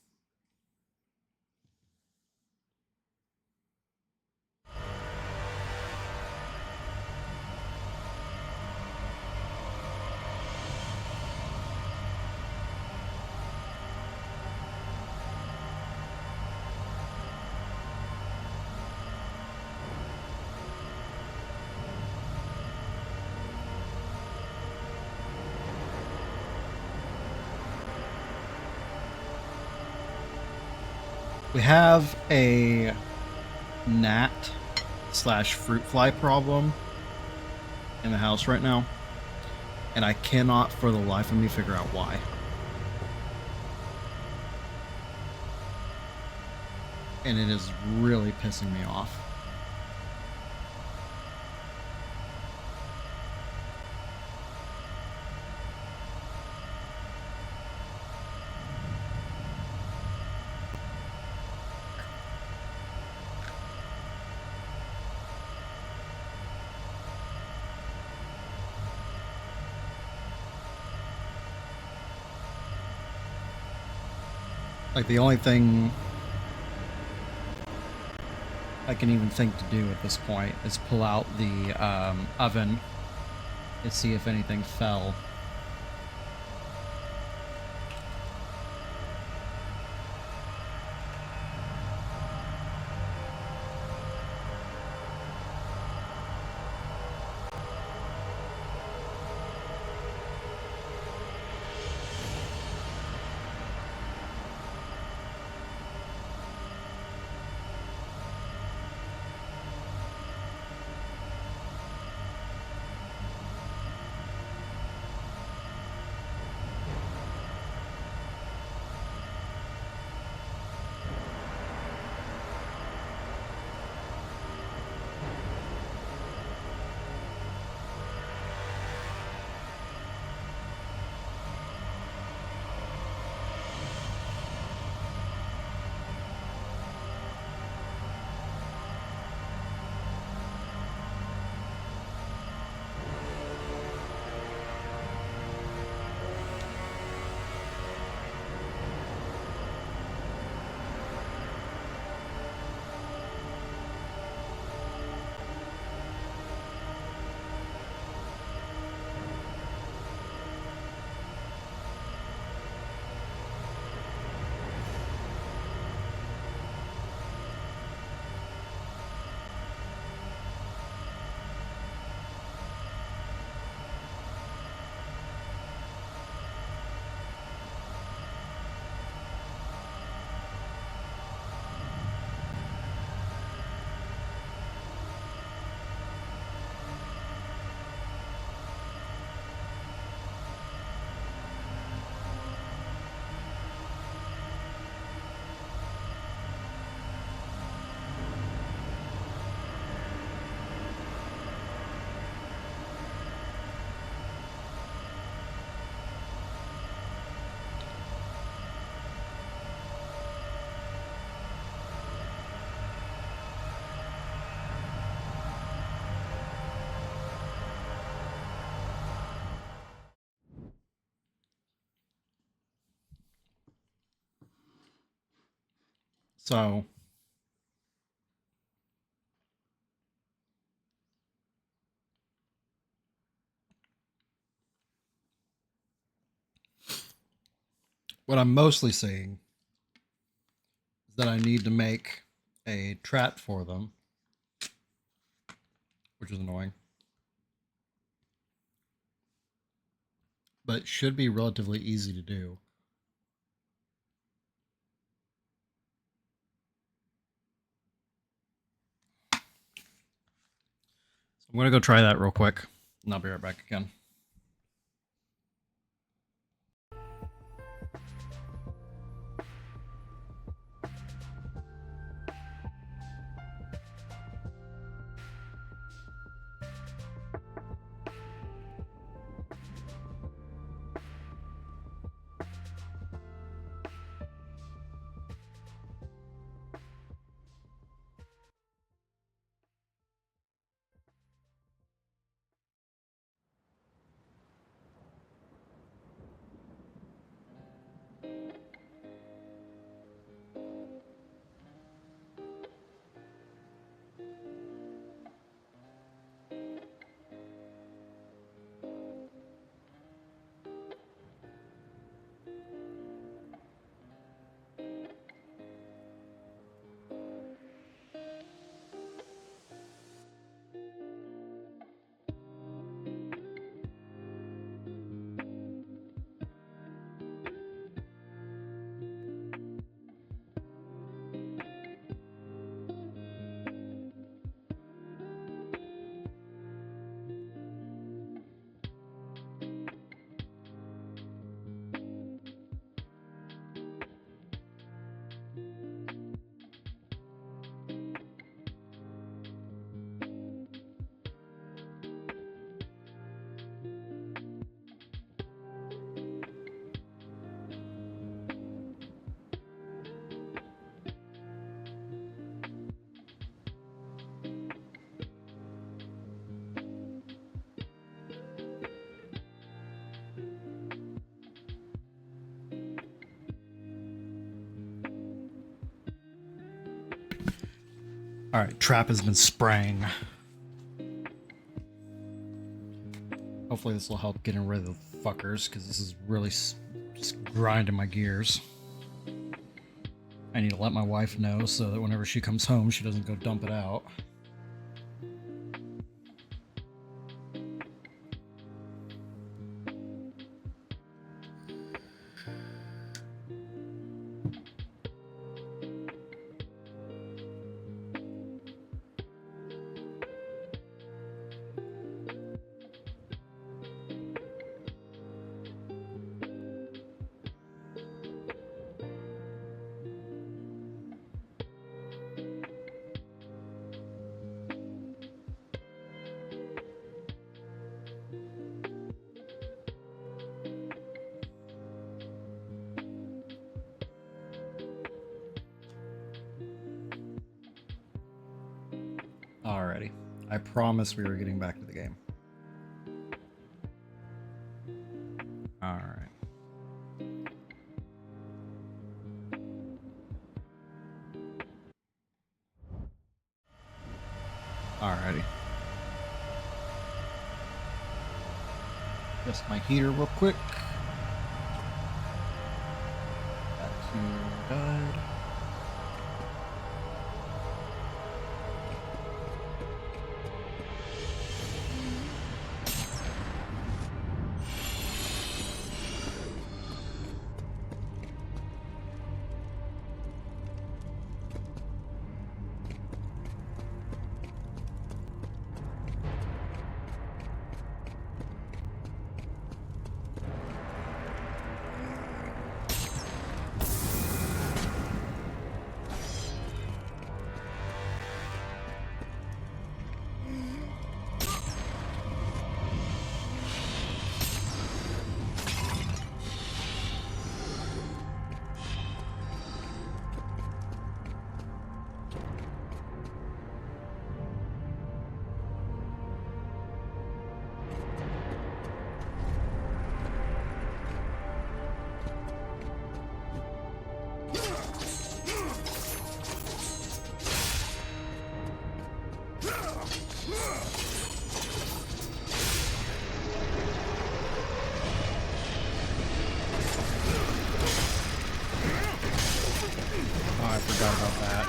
We have a gnat / fruit fly problem in the house right now, and I cannot for the life of me figure out why. And it is really pissing me off. Like, the only thing I can even think to do at this point is pull out the oven and see if anything fell. So what I'm mostly seeing is that I need to make a trap for them, which is annoying. but should be relatively easy to do. So I'm going to go try that real quick, and I'll be right back again. Alright, trap has been sprang. Hopefully this will help getting rid of the fuckers, because this is really just grinding my gears. I need to let my wife know so that whenever she comes home, she doesn't go dump it out. Alrighty. I promised we were getting back to the game. Alright. Alrighty. Adjust my heater real quick. Back to guide. Forgot about that.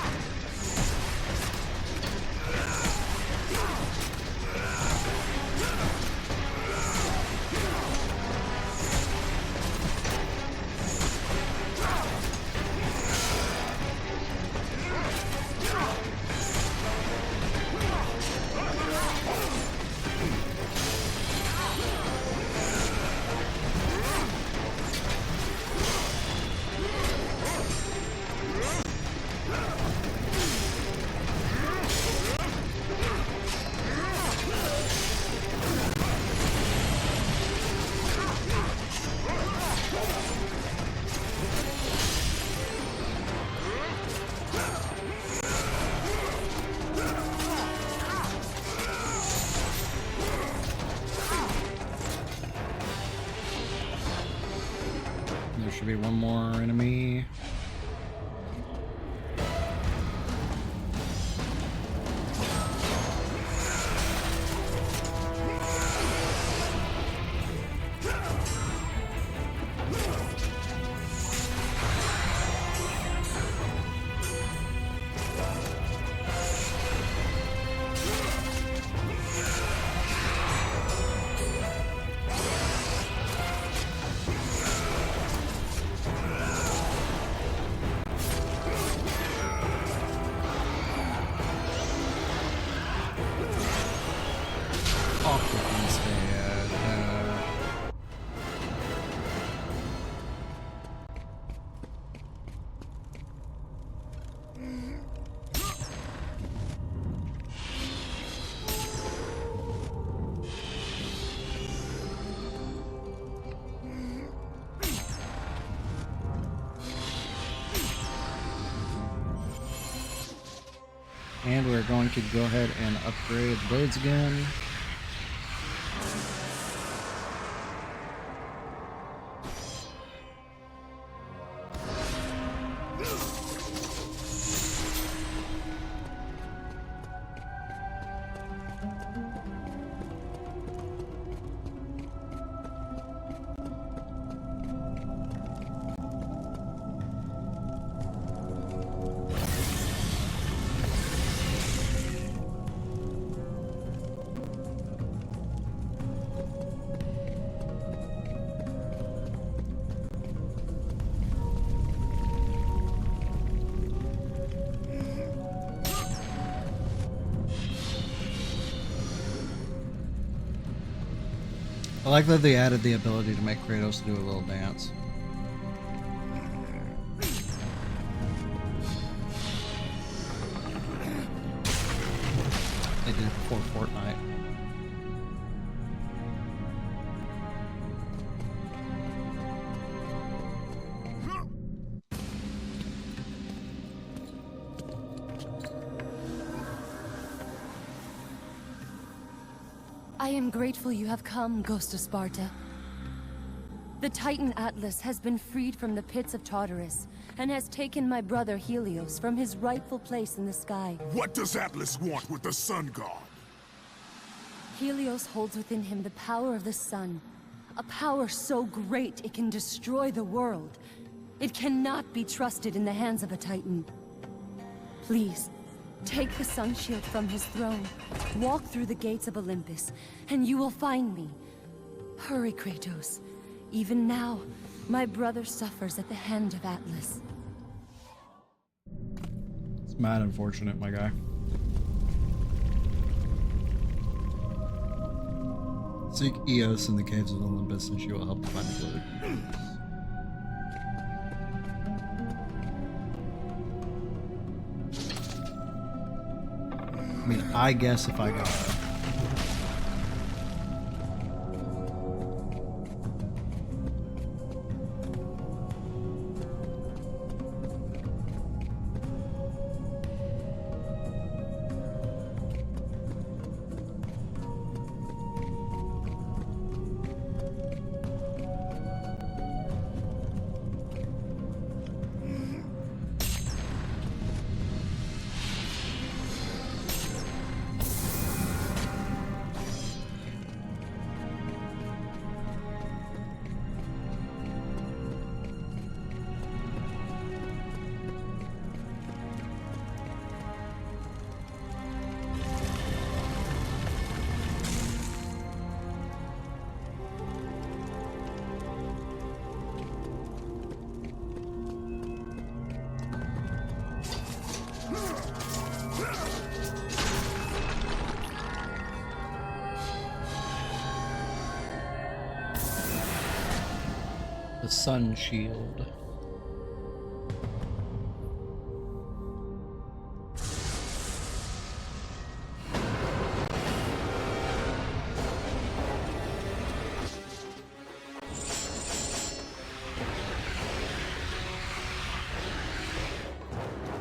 And we're going to go ahead and upgrade the blades again. I like that they added the ability to make Kratos do a little dance. They did it before Fortnite. I am grateful you have come, Ghost of Sparta. The Titan Atlas has been freed from the pits of Tartarus, and has taken my brother Helios from his rightful place in the sky. What does Atlas want with the Sun God? Helios holds within him the power of the sun, a power so great it can destroy the world. It cannot be trusted in the hands of a Titan. Please, take the sun shield from his throne, walk through the gates of Olympus, and you will find me. Hurry, Kratos. Even now, my brother suffers at the hand of Atlas. It's mad unfortunate, my guy. Seek Eos in the caves of Olympus and she will help you find the blade. I mean, I guess if I got it. The sun shield.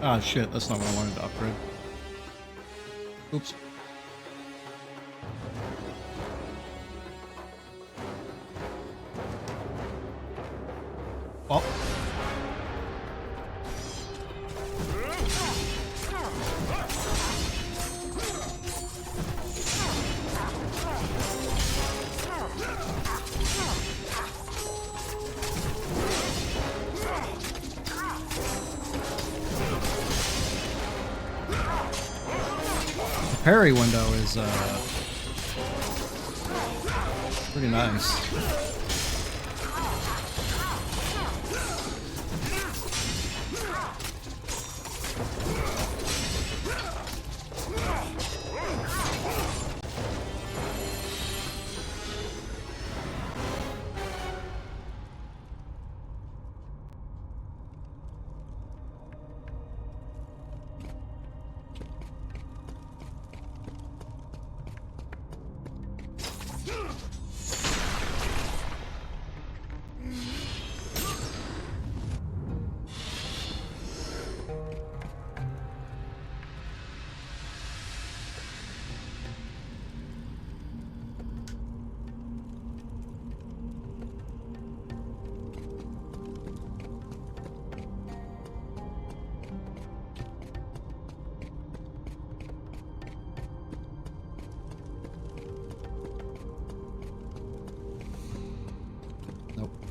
Ah, shit, that's not what I wanted to upgrade. Oops. Oh. The parry window is pretty nice.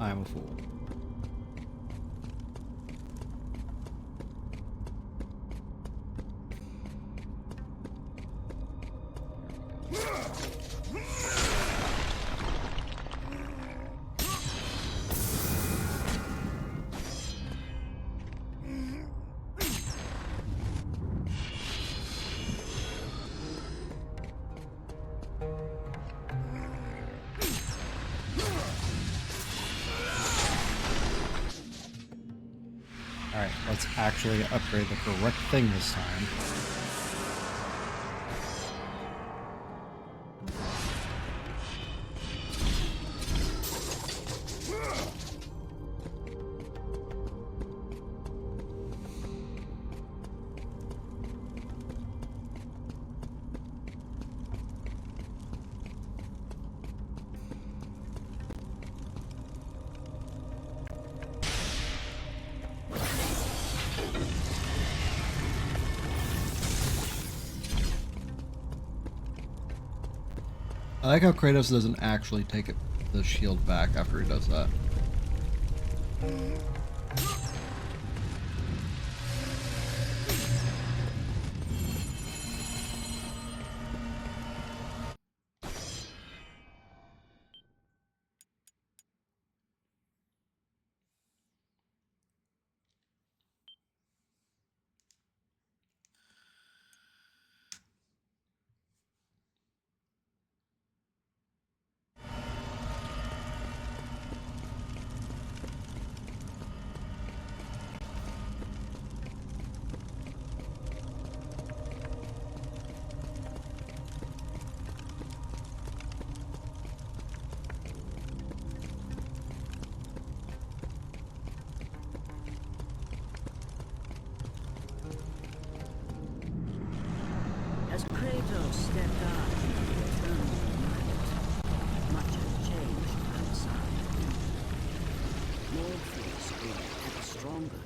I am a fool. Alright, let's actually upgrade the correct thing this time. I like how Kratos doesn't actually take the shield back after he does that. As Kratos stepped out into the eternal night, much had changed outside. Morpheus grew ever stronger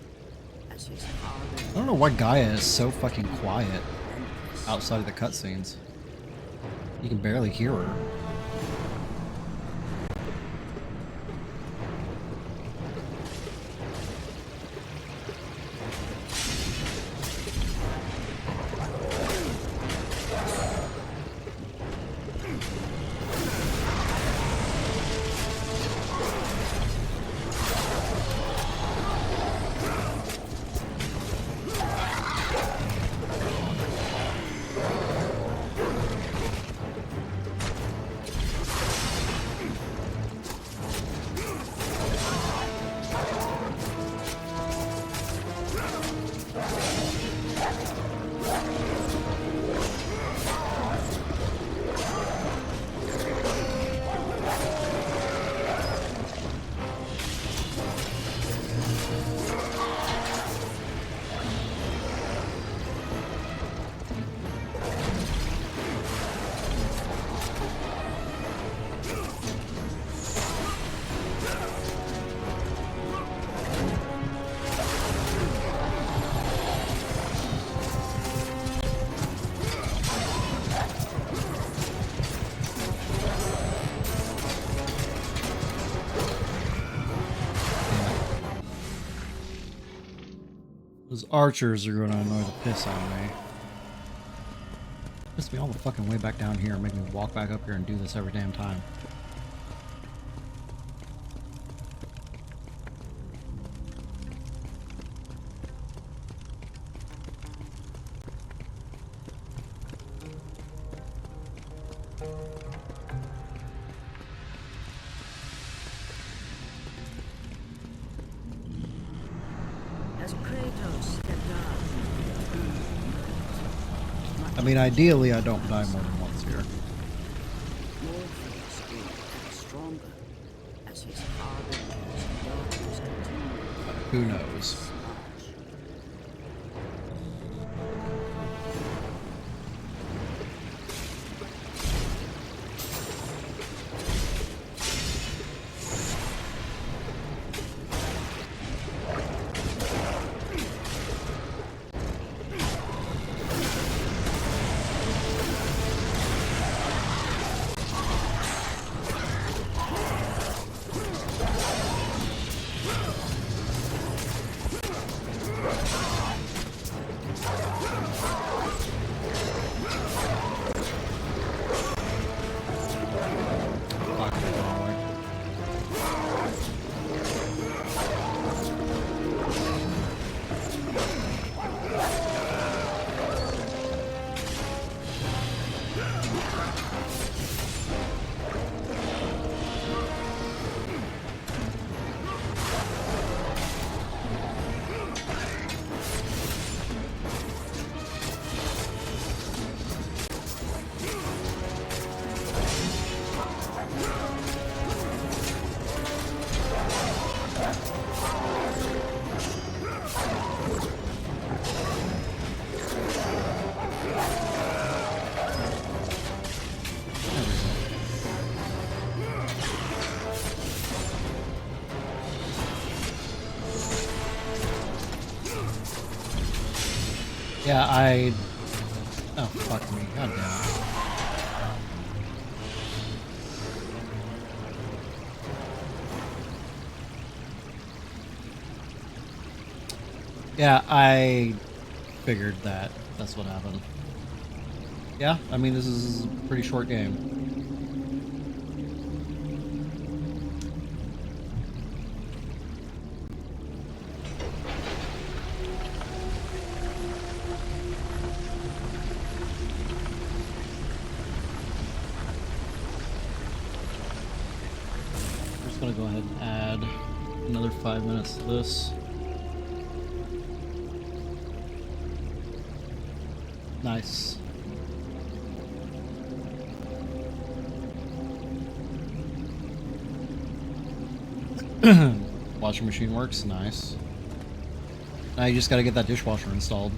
as his father. I don't know why Gaia is so fucking quiet outside of the cutscenes. You can barely hear her. Those archers are going to annoy the piss out of me. Piss me all the fucking way back down here and make me walk back up here and do this every damn time. As Kratos stepped out into the eternal night, I mean, ideally, I don't die more than once here. Morpheus grew ever stronger as his father and darkness continued. Who knows? Yeah, oh, fuck me. God damn it. Yeah, I figured that. That's what happened. Yeah, I mean, this is a pretty short game. I'm just gonna go ahead and add another 5 minutes to this. Nice. Washing machine works, nice. Now you just gotta get that dishwasher installed.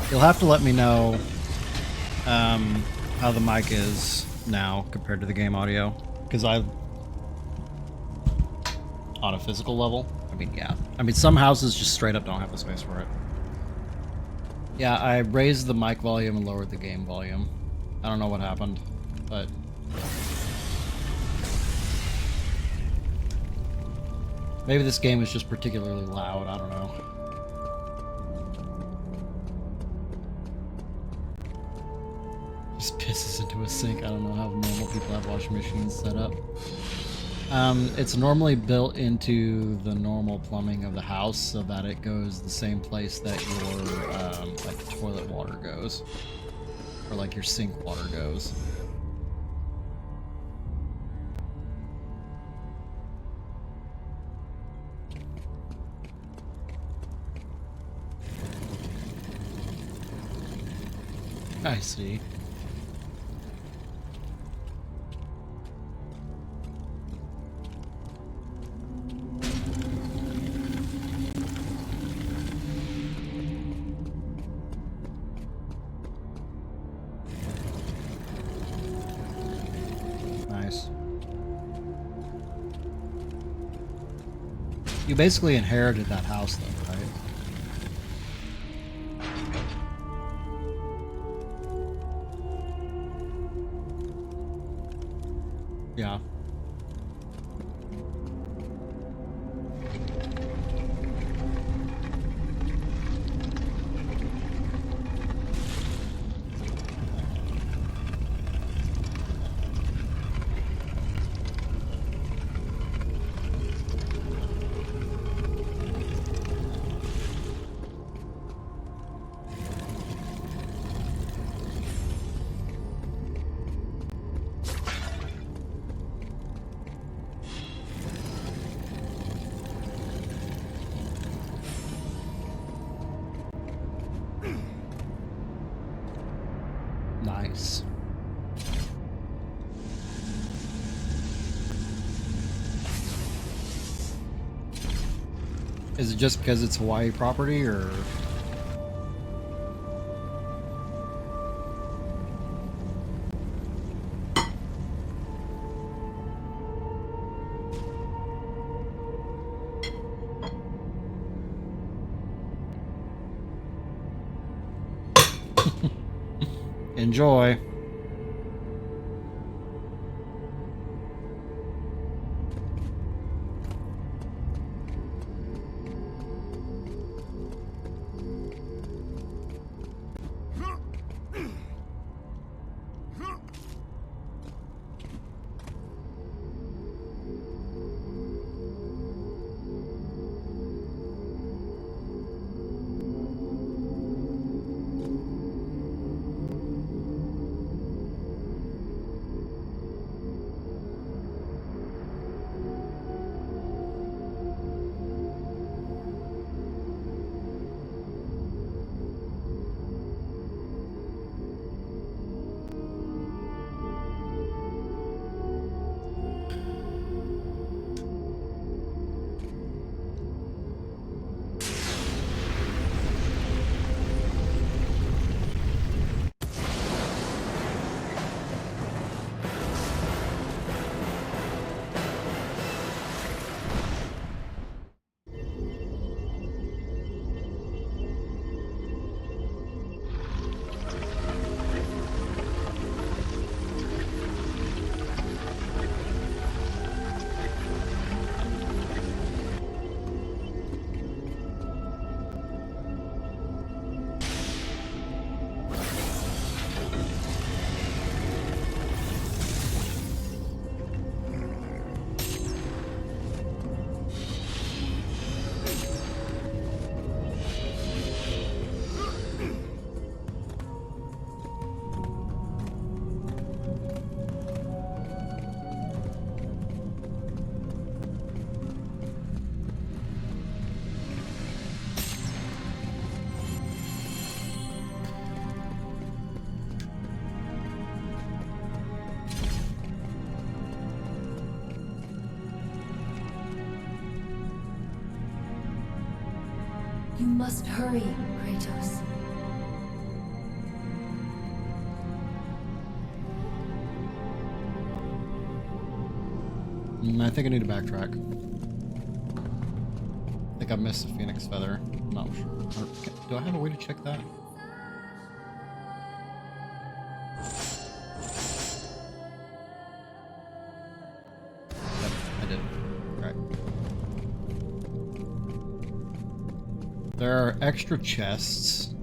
You'll have to let me know how the mic is now compared to the game audio, because on a physical level, I mean, yeah. I mean, some houses just straight up don't have the space for it. Yeah, I raised the mic volume and lowered the game volume. I don't know what happened, but... maybe this game is just particularly loud, I don't know. Just pisses into a sink. I don't know how normal people have washing machines set up. It's normally built into the normal plumbing of the house so that it goes the same place that your like toilet water goes, or like your sink water goes. I see. Nice. You basically inherited that house though, right? Yeah. Nice. Is it just because it's Hawaii property, or? Enjoy. must hurry, Kratos. I think I need to backtrack. I think I missed the Phoenix Feather. I'm not sure. Do I have a way to check that? Yep, I did. Alright. There are extra chests,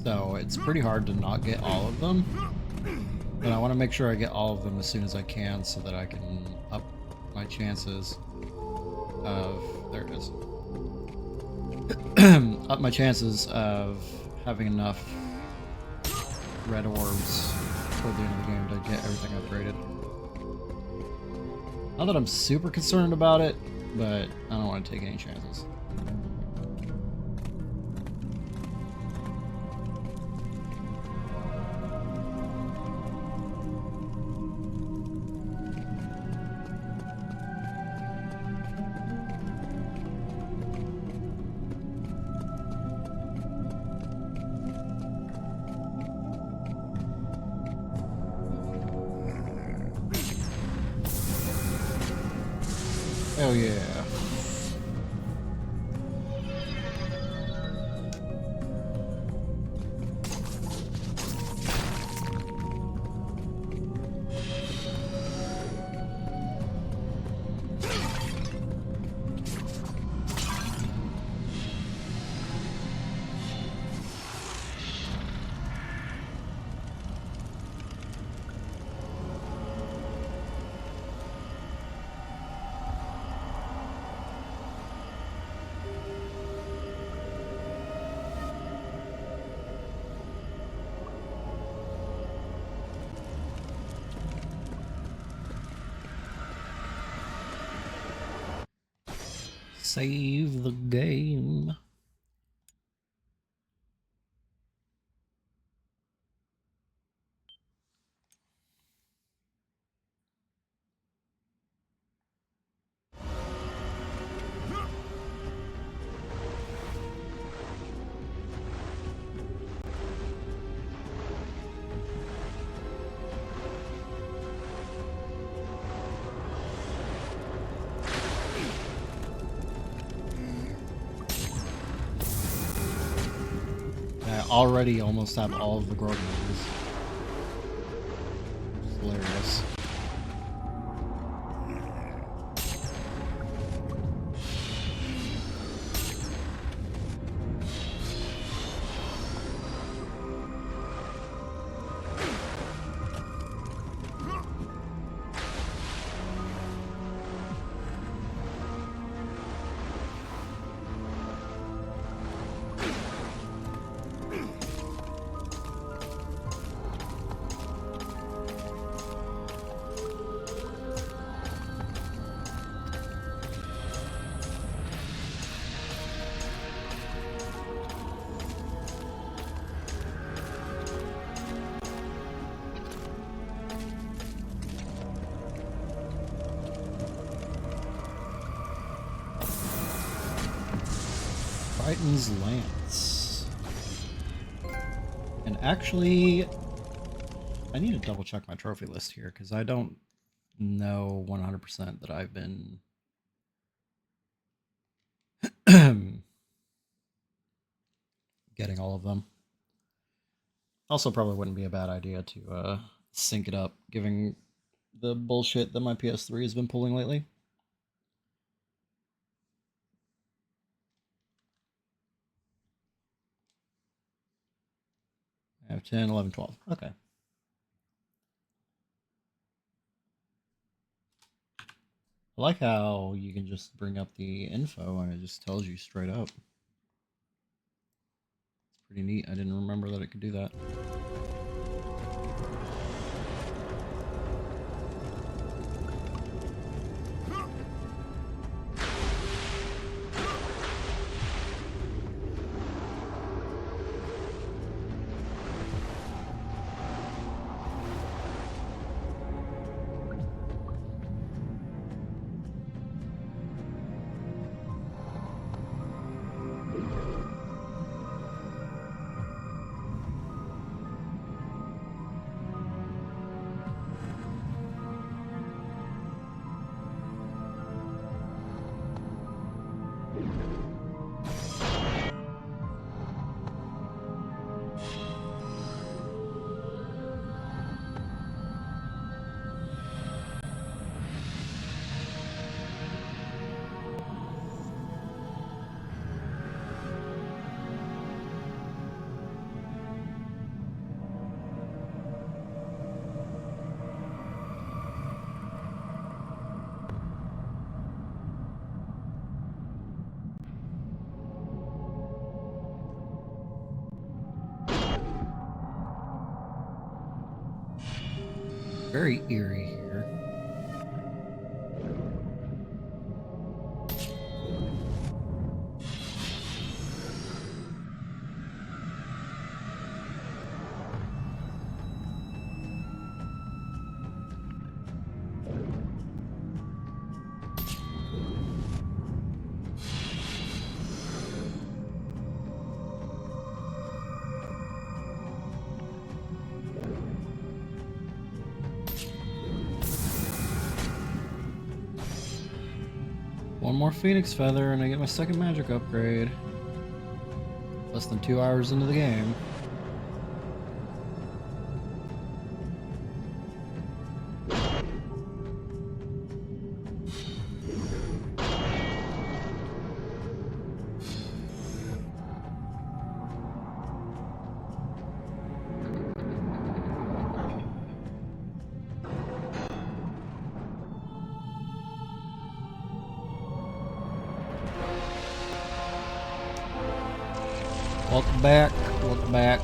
so it's pretty hard to not get all of them. But I want to make sure I get all of them as soon as I can so that I can up my chances of... There it is. Up my chances of having enough red orbs toward the end of the game to get everything upgraded. Not that I'm super concerned about it, but I don't want to take any chances. Hell yeah. Save the game. I already almost have all of the Grogu movies. It's hilarious. Titan's Lance. And actually, I need to double check my trophy list here because I don't know 100% that I've been getting all of them. Also, probably wouldn't be a bad idea to sync it up, given the bullshit that my PS3 has been pulling lately. I have 10, 11, 12. Okay. I like how you can just bring up the info and it just tells you straight up. It's pretty neat. I didn't remember that it could do that. Very eerie here. One more Phoenix Feather and I get my second magic upgrade. Less than 2 hours into the game. Welcome back, welcome back.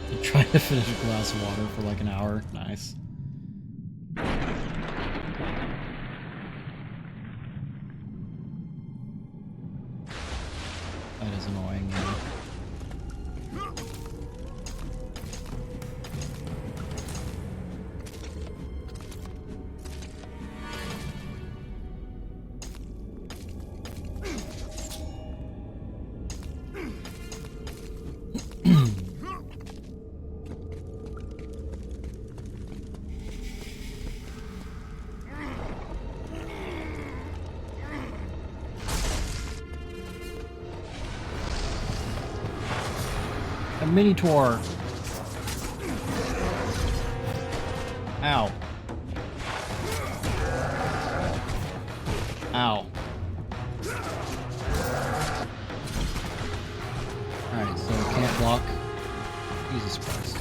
I'm trying to finish a glass of water for like an hour. Nice. That is annoying, yeah. A Minotaur. Ow. Ow. Alright, so we can't block. Jesus Christ.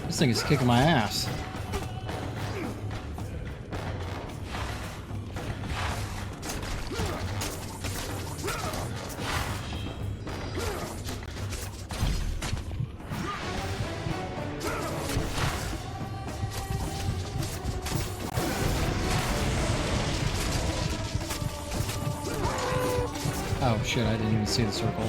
This thing is kicking my ass. Oh shit, I didn't even see the circle.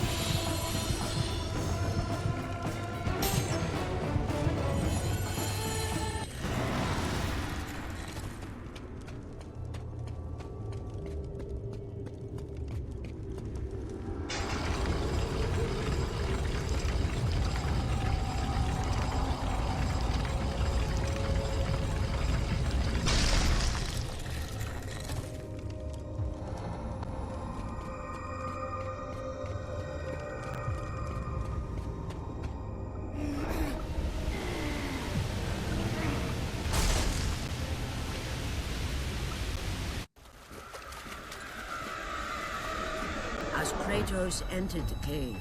As Kratos entered the cave,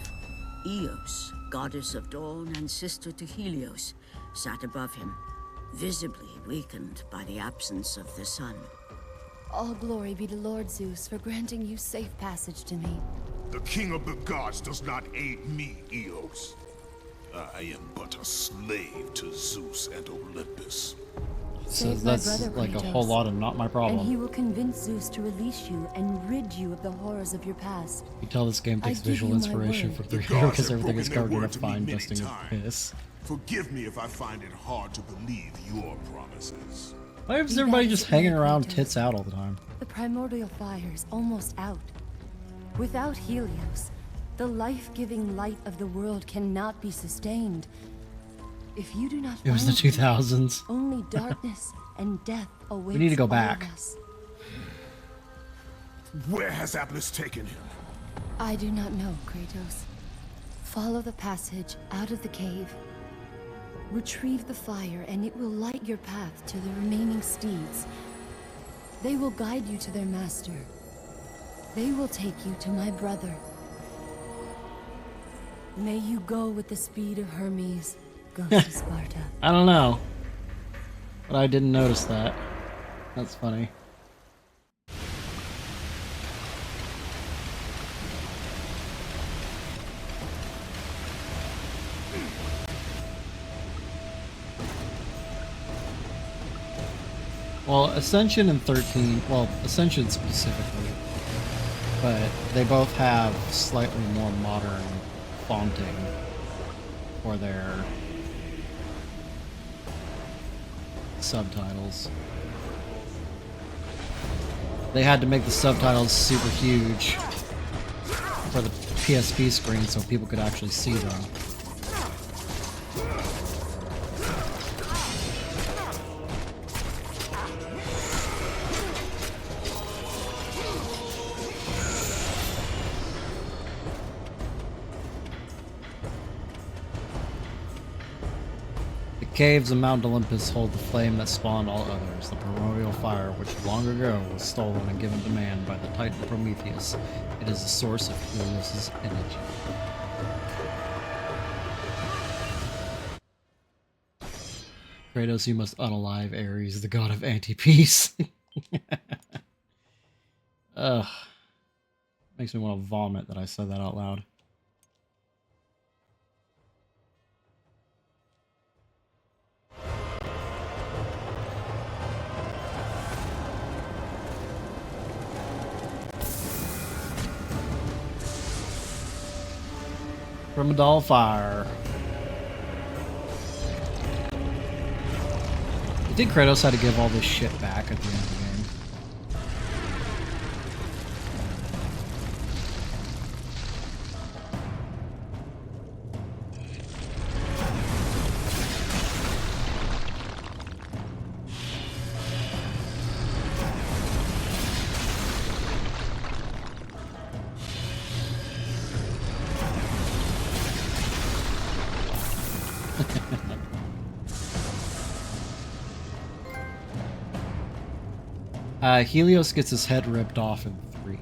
Eos, goddess of dawn and sister to Helios, sat above him, visibly weakened by the absence of the sun. All glory be to Lord Zeus for granting you safe passage to me. The king of the gods does not aid me, Eos. I am but a slave to Zeus and Olympus. So Save my that's brother, like a Kratos, whole lot of not my problem. and he will convince Zeus to release you and rid you of the horrors of your past. You tell this game takes I give visual you my inspiration word. from The 3 gods because have everything is broken covered in their a word to me fine many dusting of times. piss. Forgive me if I find it hard to believe your promises. Why is Be everybody that just as it may, hanging around Kratos, tits out all the time? The primordial fire's almost out. Without Helios, the life-giving light of the world cannot be sustained. If you do not It was the find him, 2000s. only darkness and death awaits need to go all of back. us. Where has Atlas taken him? I do not know, Kratos. Follow the passage out of the cave. Retrieve the fire, and it will light your path to the remaining steeds. They will guide you to their master. They will take you to my brother. May you go with the speed of Hermes, ghost of Sparta. I don't know. But I didn't notice that. That's funny. Well, Ascension and 13, well, Ascension specifically, but they both have slightly more modern fonting for their subtitles. They had to make the subtitles super huge for the PSP screen so people could actually see them. The caves of Mount Olympus hold the flame that spawned all others, the primordial fire which long ago was stolen and given to man by the Titan Prometheus. It is the source of Helios' energy. Kratos, you must unalive Ares, the god of anti-peace. Ugh. Makes me want to vomit that I said that out loud. From a doll fire. You think Kratos had to give all this shit back at the end of the game? Helios gets his head ripped off in 3.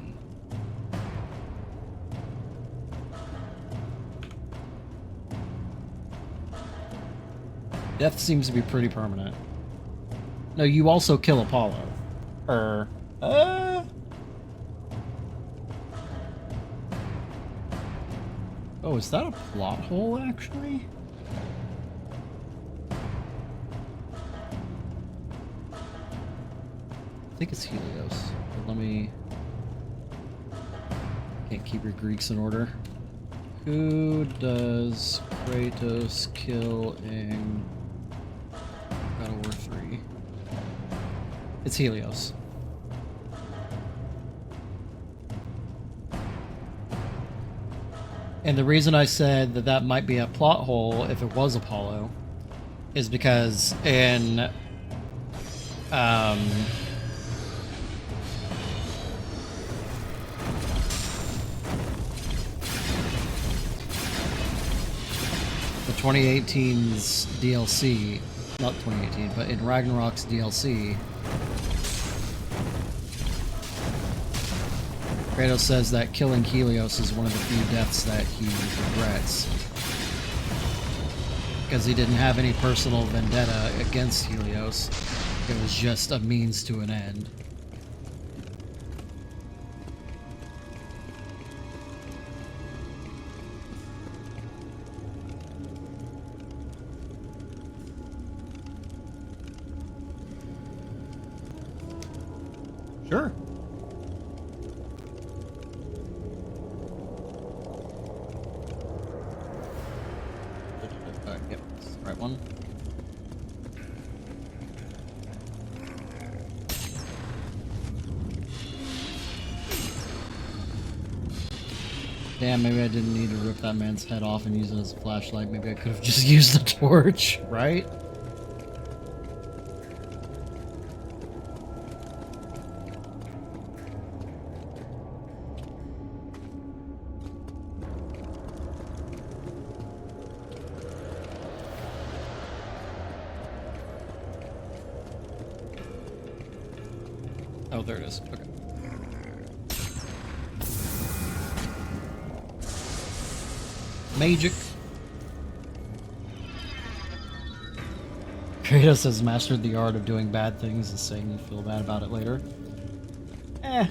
Death seems to be pretty permanent. No, you also kill Apollo. Oh, is that a plot hole, actually? I think it's Helios. But let me... Can't keep your Greeks in order. Who does Kratos kill in God of War 3? It's Helios. And the reason I said that that might be a plot hole if it was Apollo is because in the 2018's DLC, not 2018, but in Ragnarok's DLC, Kratos says that killing Helios is one of the few deaths that he regrets. Because he didn't have any personal vendetta against Helios. It was just a means to an end. Sure. Yep, this is the right one. Damn, maybe I didn't need to rip that man's head off and use it as a flashlight. Maybe I could have just used the torch, right? Oh, there it is. Okay. Magic. Kratos has mastered the art of doing bad things and saying you feel bad about it later. To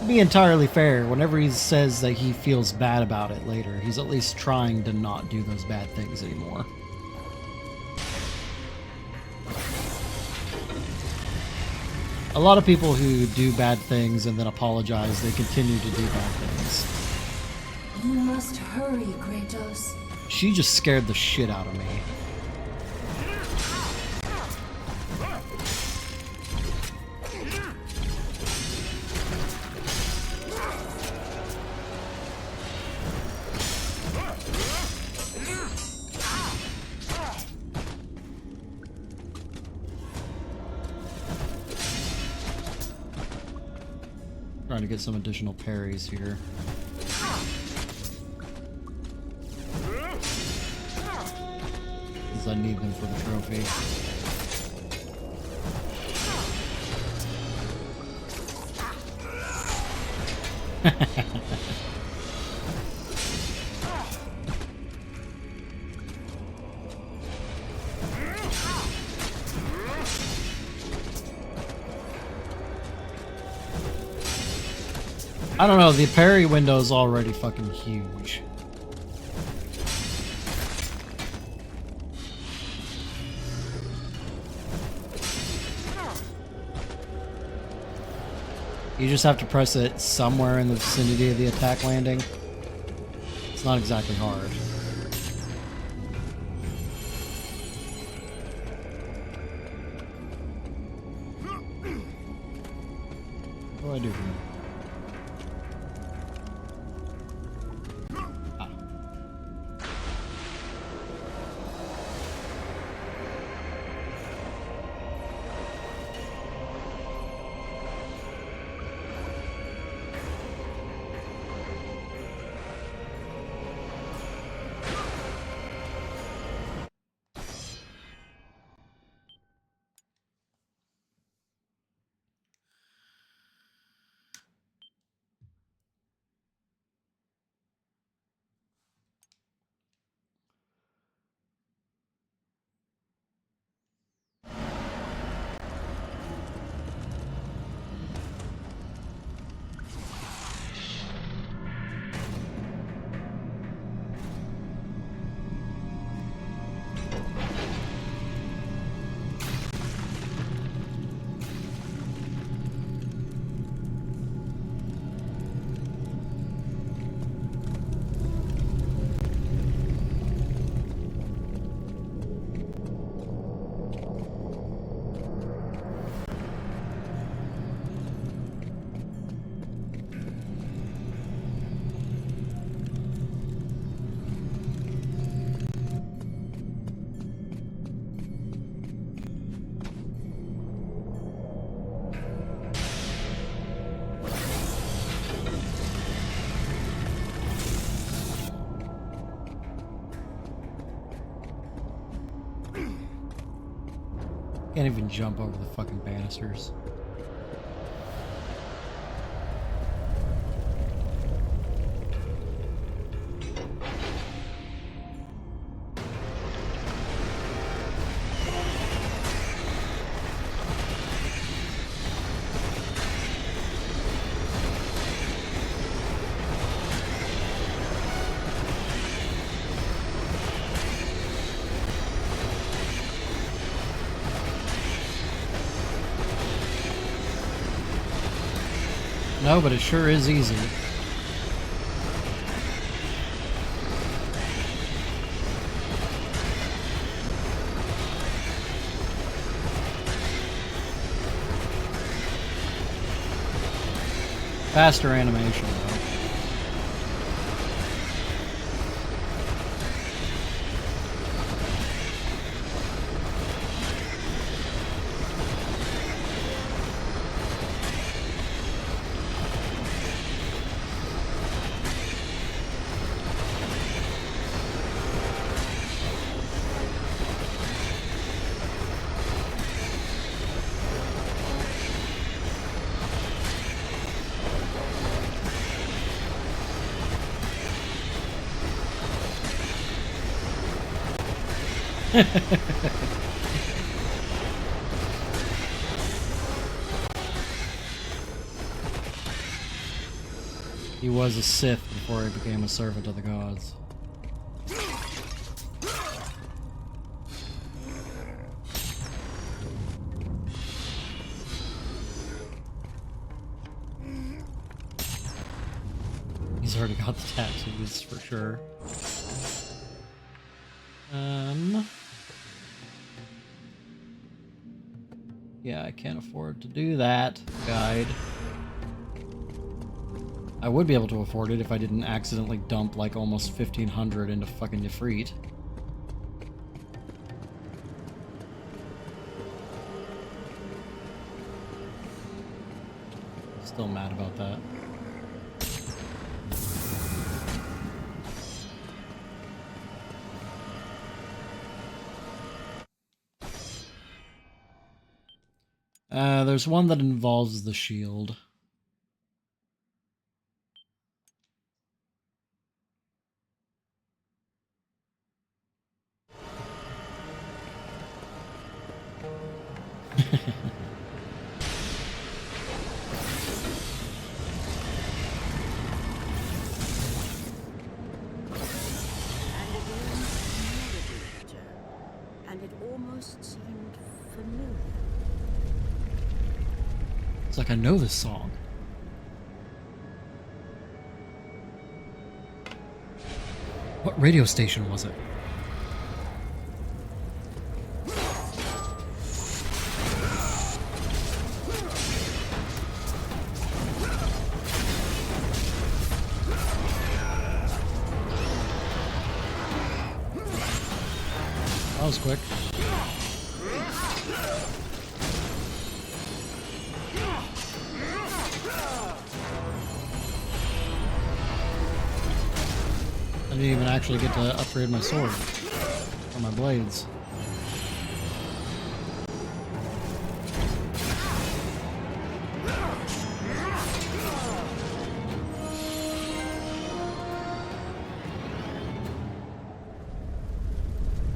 be entirely fair, whenever he says that he feels bad about it later, he's at least trying to not do those bad things anymore. A lot of people who do bad things and then apologize, they continue to do bad things. You must hurry, Kratos. She just scared the shit out of me. Trying to get some additional parries here. Because I need them for the trophy. I don't know, the parry window is already fucking huge. You just have to press it somewhere in the vicinity of the attack landing. It's not exactly hard. What do I do from here? Can't even jump over the fucking banisters. No, but it sure is easy. Faster animation, though. He was a Sith before he became a servant of the gods. He's already got the tattoos for sure. Yeah, I can't afford to do that. Guide. I would be able to afford it if I didn't accidentally dump like almost 1,500 into fucking Nefrit. Still mad about that. There's one that involves the shield. And it almost seemed familiar. It's like I know this song. What radio station was it? That was quick. I didn't even actually get to upgrade my sword or my blades.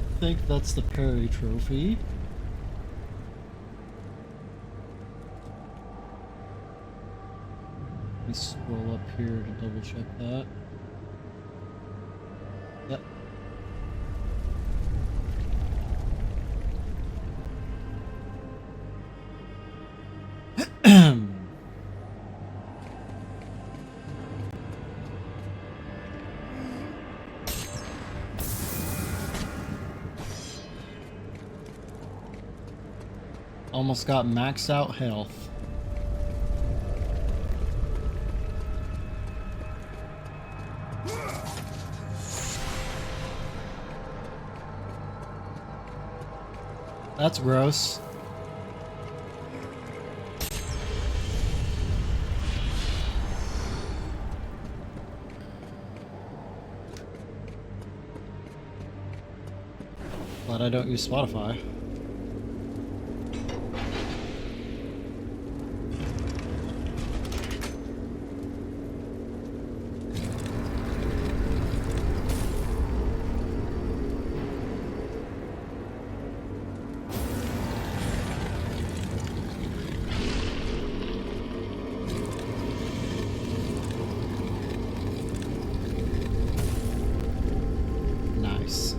I think that's the Perry trophy. Let me scroll up here to double check that. Yep. Almost got maxed out health. That's gross. But I don't use Spotify. Nice.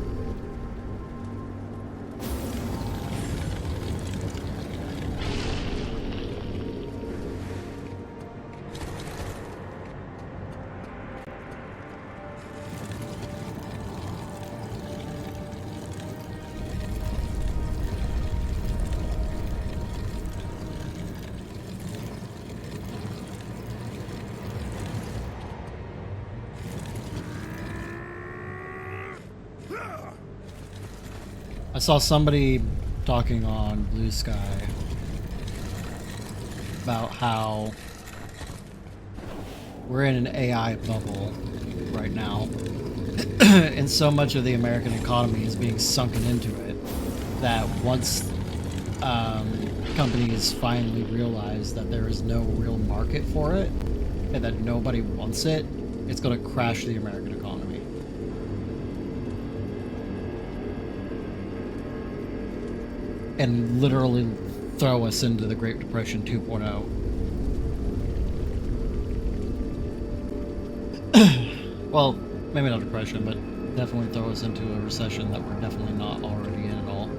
I saw somebody talking on Blue Sky about how we're in an AI bubble right now, and so much of the American economy is being sunken into it that once companies finally realize that there is no real market for it and that nobody wants it, it's going to crash the American economy. and literally throw us into the Great Depression 2.0. Well, maybe not depression, but definitely throw us into a recession that we're definitely not already in at all.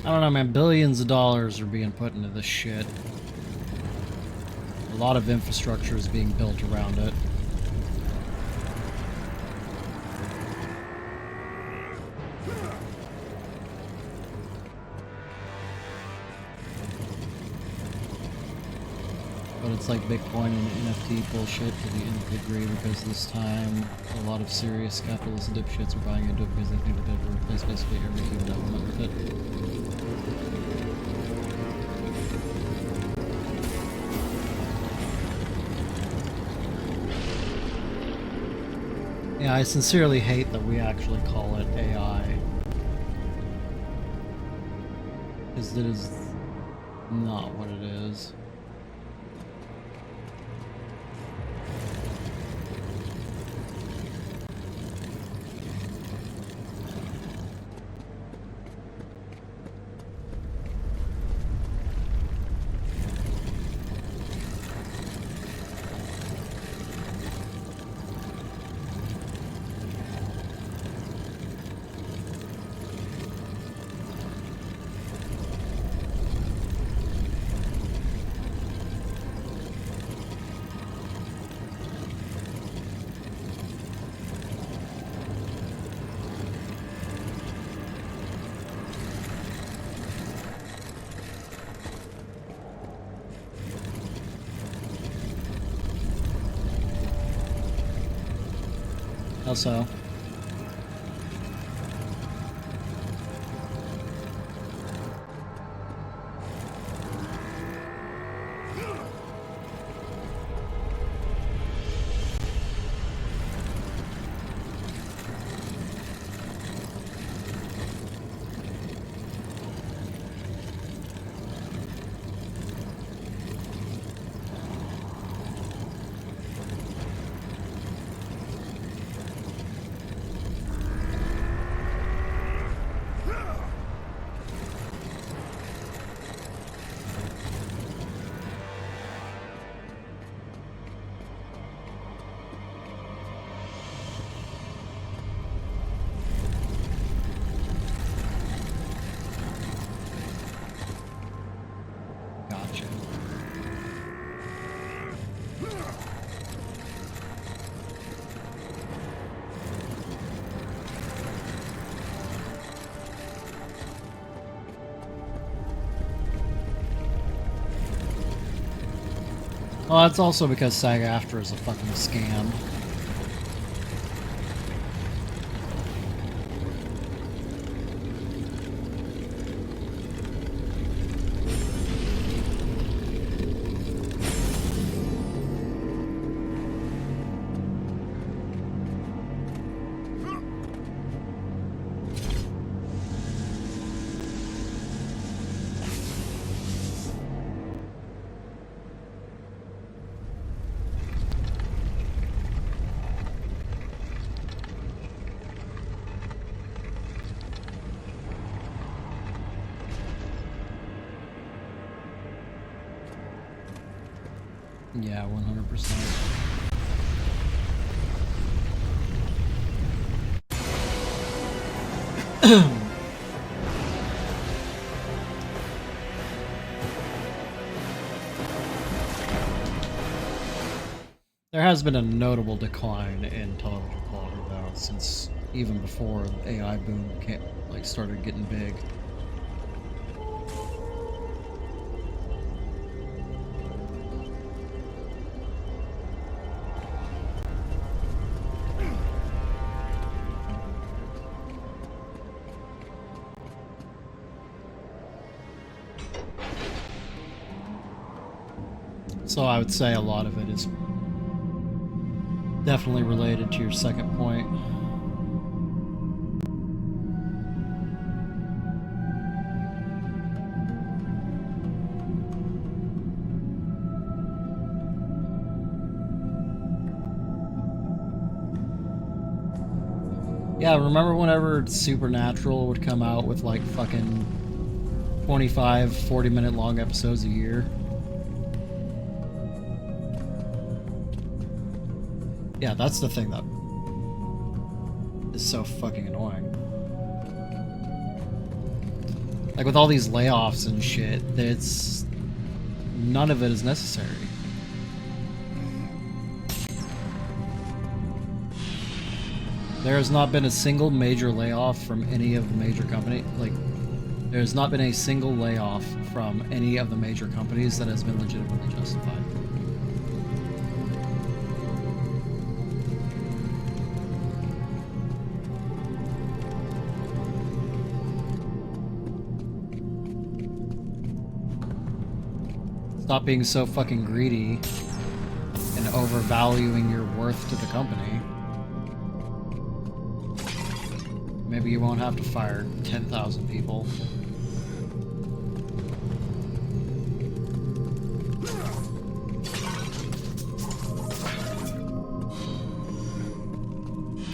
I don't know, man. Billions of dollars are being put into this shit. A lot of infrastructure is being built around it. But it's like Bitcoin and NFT bullshit to the nth degree, because this time a lot of serious capitalist dipshits are buying into it because they think that it'll replace basically every human element with it. Yeah, I sincerely hate that we actually call it AI. Because it is not what it is. How so? Gotcha. Well, that's also because SAG-AFTRA is a fucking scam. Yeah, 100%. There has been a notable decline in television quality, though, since even before the AI boom started getting big. So I would say a lot of it is definitely related to your second point. Yeah, remember whenever Supernatural would come out with like fucking 25, 40-minute long episodes a year? Yeah, that's the thing that is so fucking annoying. Like with all these layoffs and shit, it's none of it is necessary. There has not been a single major layoff from any of the major companies. Like, there has not been a single layoff from any of the major companies that has been legitimately justified. Stop being so fucking greedy and overvaluing your worth to the company. Maybe you won't have to fire 10,000 people.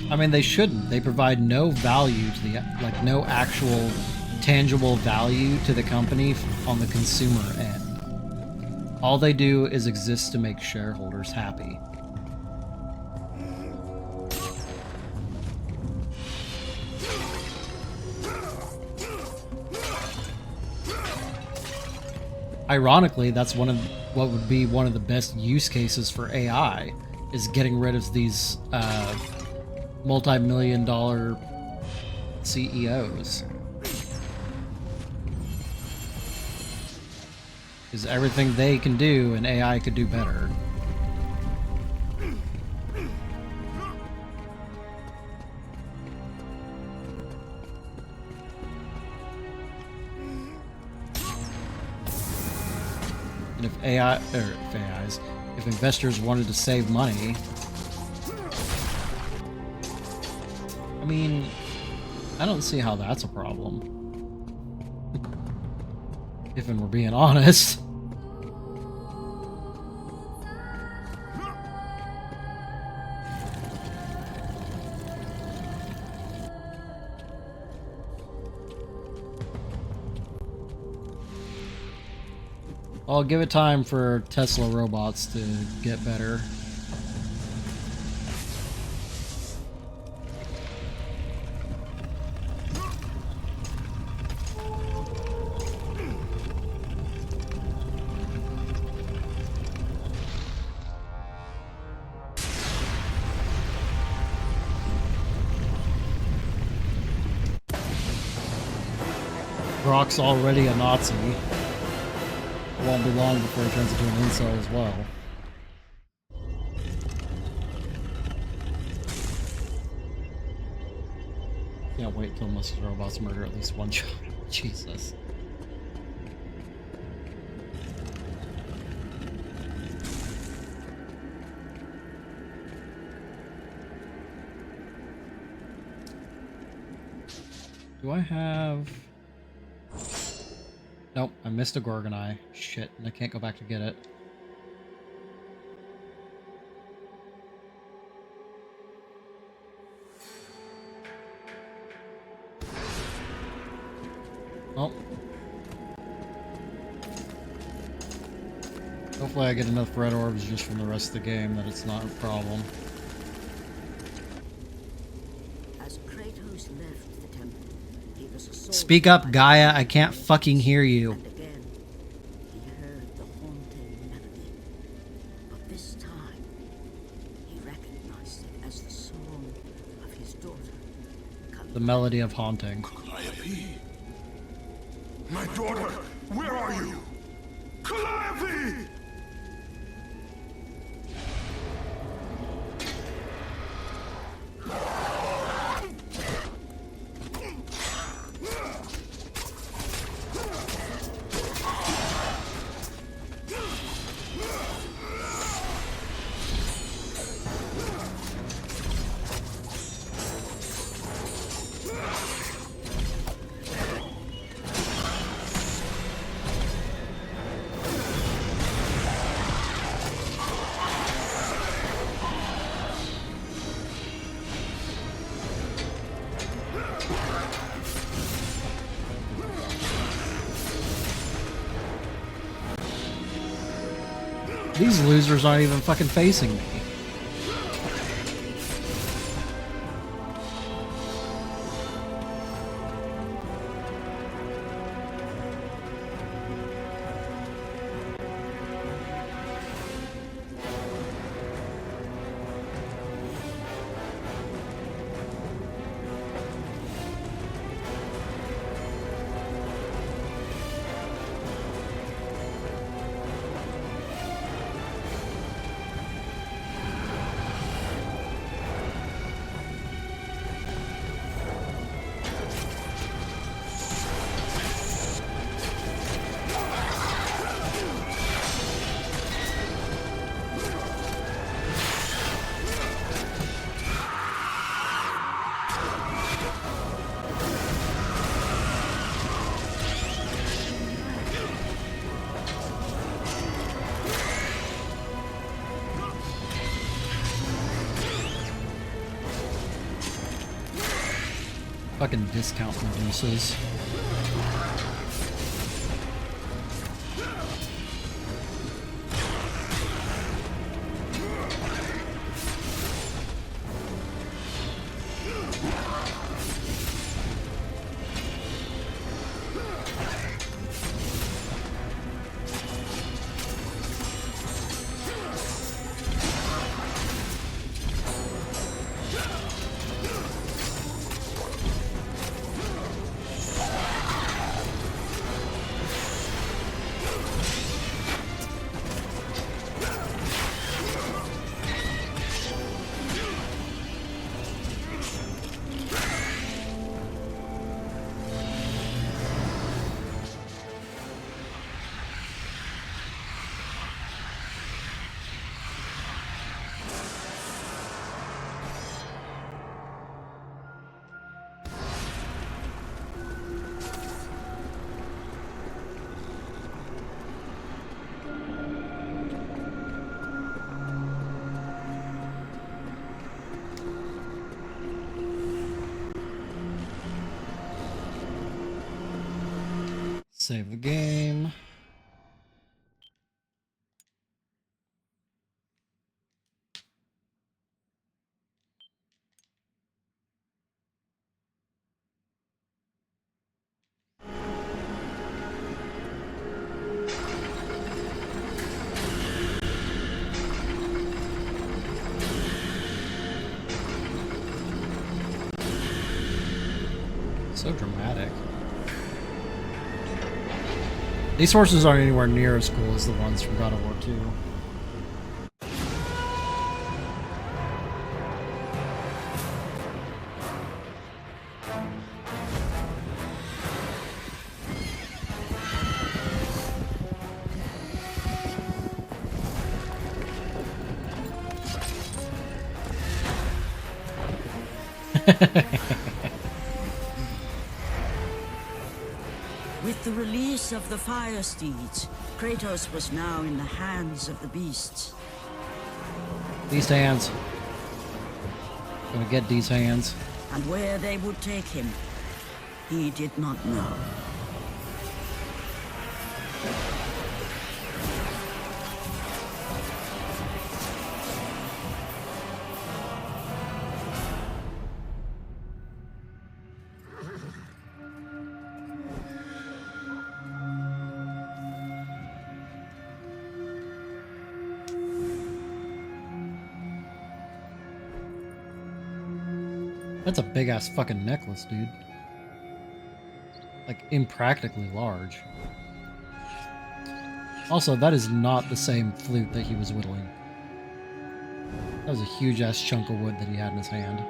I mean, they shouldn't. They provide no value to the, like, no actual tangible value to the company on the consumer end. All they do is exist to make shareholders happy. Ironically, that's what would be one of the best use cases for AI, is getting rid of these multi-million-dollar CEOs. Because everything they can do, an AI could do better. And if investors wanted to save money, I mean, I don't see how that's a problem. If we're being honest. I'll give it time for Tesla robots to get better. Brock's already a Nazi. It won't be long before he turns into an incel as well. Can't wait till most of the robots murder at least one child. Jesus. Do I have... Nope, I missed a Gorgonite. Shit, and I can't go back to get it. Oh. Hopefully I get enough red orbs just from the rest of the game that it's not a problem. As Kratos left the temple, he was assaulted. Speak up, Gaia. I can't fucking hear you. And again, he heard the haunting melody. But this time, he recognized it as the song of his daughter. The melody of haunting. Calliope! My daughter! Where are you? Calliope! These losers aren't even fucking facing me. Fucking discount reduces. Save the game. So dramatic. These horses aren't anywhere near as cool as the ones from God of War 2. With the release of the fire steeds, Kratos was now in the hands of the beasts. These hands. Gonna get these hands. And where they would take him, he did not know. That's a big ass fucking necklace, dude. Like, impractically large. Also, that is not the same flute that he was whittling. That was a huge ass chunk of wood that he had in his hand.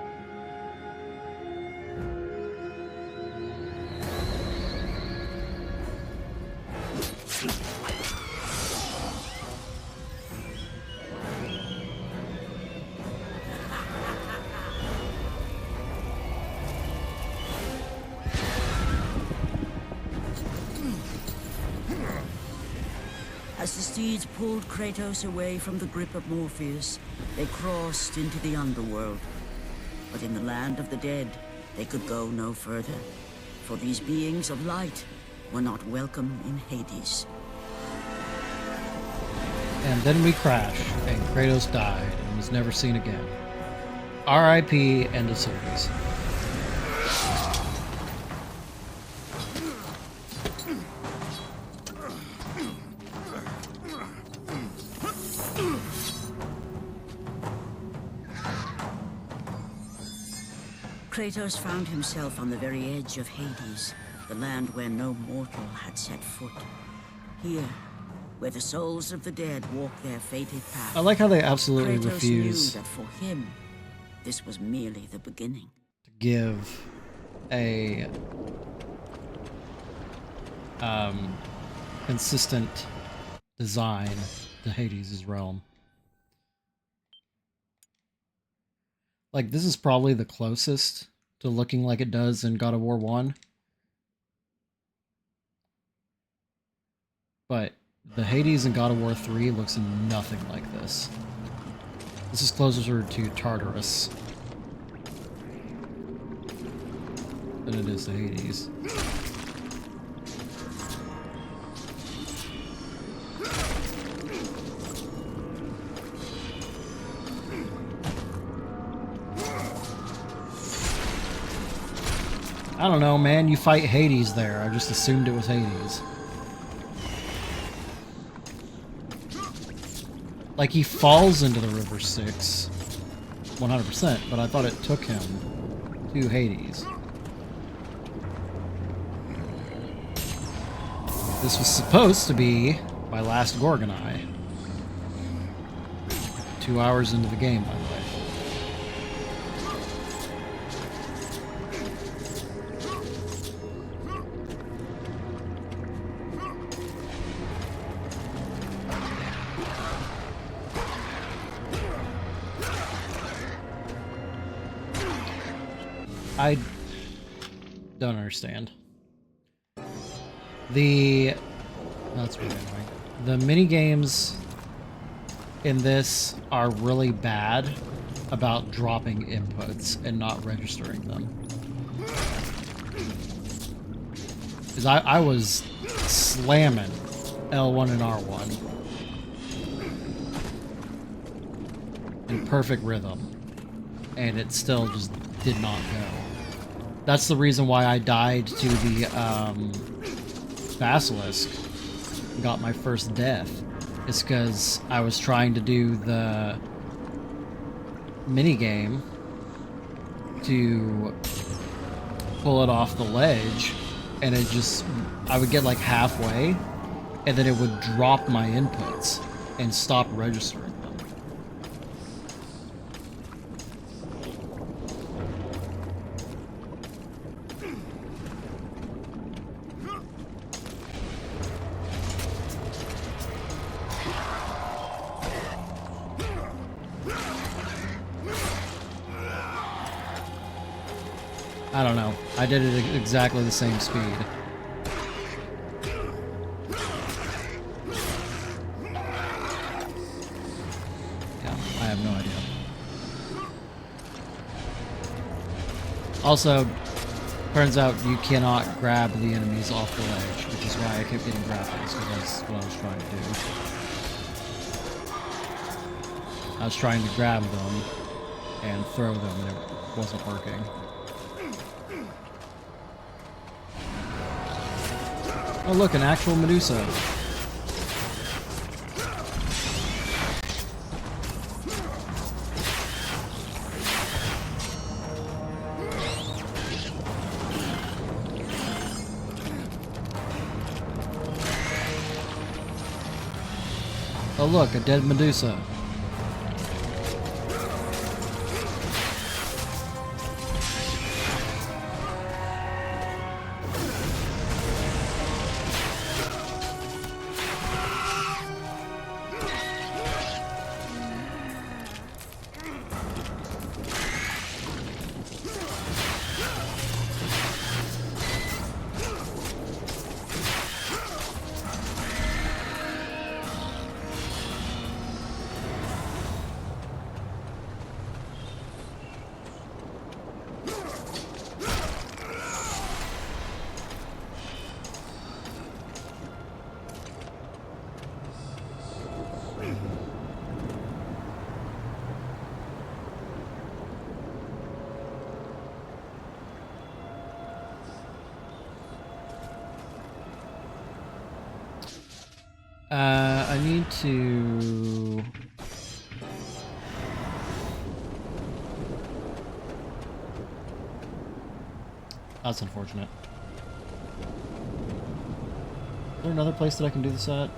As the steeds pulled Kratos away from the grip of Morpheus, they crossed into the underworld. But in the land of the dead, they could go no further, for these beings of light were not welcome in Hades. And then we crashed, and Kratos died and was never seen again. R.I.P. End of series. Kratos found himself on the very edge of Hades, the land where no mortal had set foot. Here, where the souls of the dead walk their fated path. I like how they absolutely Kratos refuse knew that for him, this was merely the beginning. to give a consistent design to Hades' realm. Like, this is probably the closest to looking like it does in God of War 1. But the Hades in God of War 3 looks nothing like this. This is closer to Tartarus than it is to Hades. I don't know, man. You fight Hades there. I just assumed it was Hades. Like, he falls into the River Styx 100%, but I thought it took him to Hades. This was supposed to be my last Gorgon Eye. 2 hours into the game, by the way. I don't understand. That's really annoying. The mini games in this are really bad about dropping inputs and not registering them. Because I was slamming L1 and R1 in perfect rhythm, and it still just did not go. That's the reason why I died to the Basilisk and got my first death. It's because I was trying to do the minigame to pull it off the ledge, and it just, I would get like halfway, and then it would drop my inputs and stop registering them. I don't know. I did it at exactly the same speed. Yeah, I have no idea. Also, turns out you cannot grab the enemies off the ledge, which is why I kept getting grapples, because that's what I was trying to do. I was trying to grab them and throw them, and it wasn't working. Oh look, an actual Medusa. Oh look, a dead Medusa. I need to... That's unfortunate. Is there another place that I can do this at?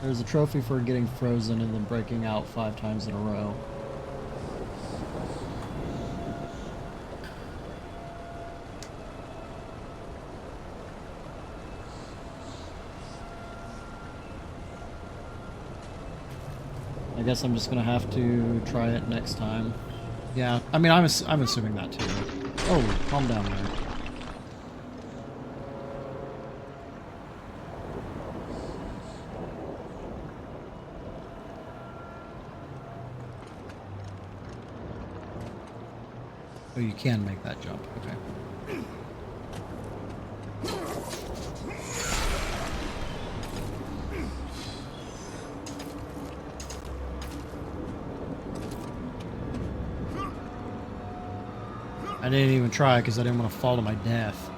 There's a trophy for getting frozen and then breaking out 5 times in a row. I guess I'm just gonna have to try it next time. Yeah, I mean, I'm assuming that too. Oh, calm down there. Oh, you can make that jump. Okay. I didn't even try because I didn't want to fall to my death.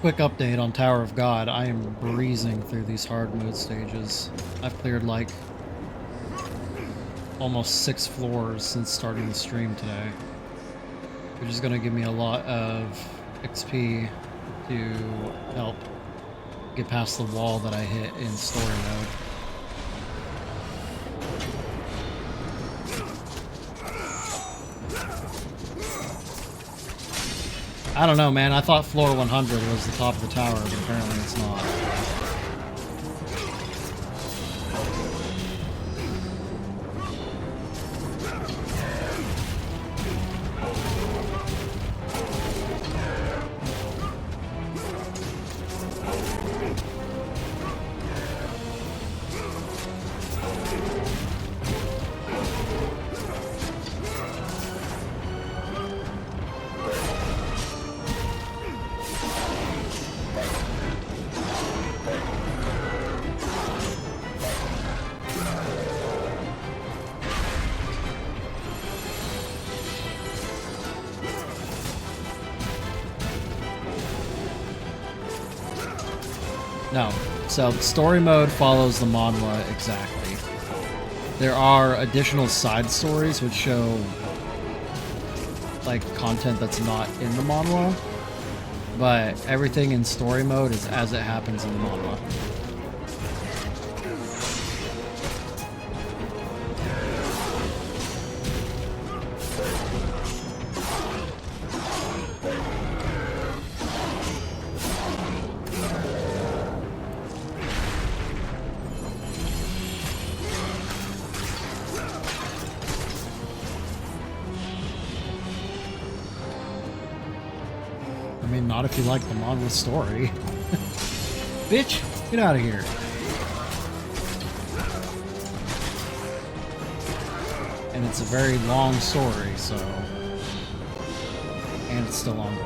Quick update on Tower of God. I am breezing through these hard mode stages. I've cleared like almost 6 floors since starting the stream today, which is going to give me a lot of XP to help get past the wall that I hit in story mode. I don't know, man. I thought floor 100 was the top of the tower, but apparently it's not. No. So, story mode follows the manhwa exactly. There are additional side stories which show, like, content that's not in the manhwa, but everything in story mode is as it happens in the manhwa. I mean, not if you like the manhwa story. Bitch, get out of here. And it's a very long story, so... And it's still ongoing.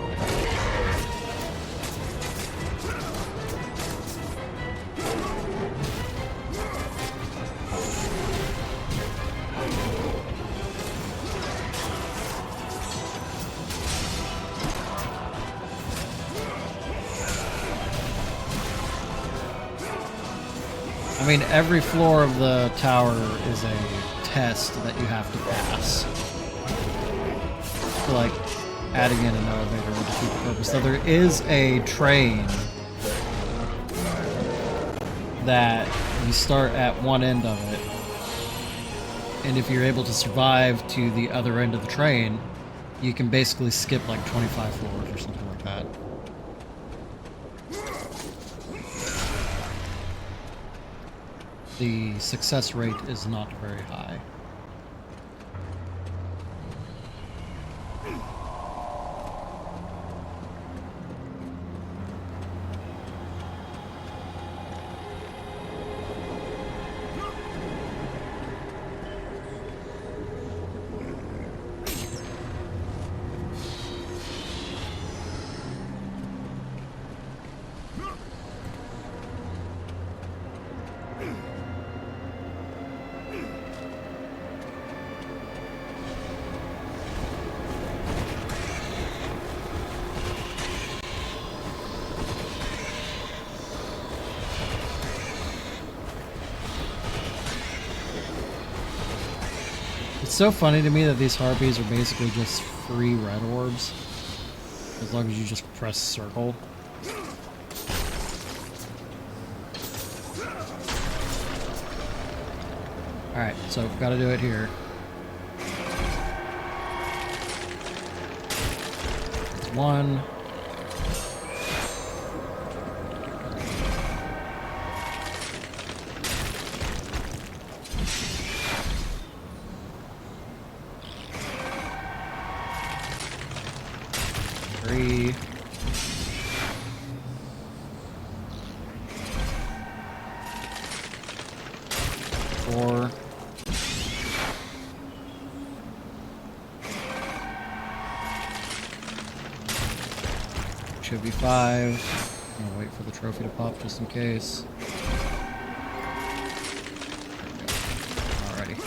I mean, every floor of the tower is a test that you have to pass. So, like, adding in an elevator would defeat the purpose. So there is a train that you start at one end of it, and if you're able to survive to the other end of the train, you can basically skip like 25 floors or something like that. The success rate is not very high. It's so funny to me that these harpies are basically just free red orbs. As long as you just press circle. Alright, so gotta do it here. It's one. Three. Four. Should be five. I'm gonna wait for the trophy to pop just in case. Alrighty.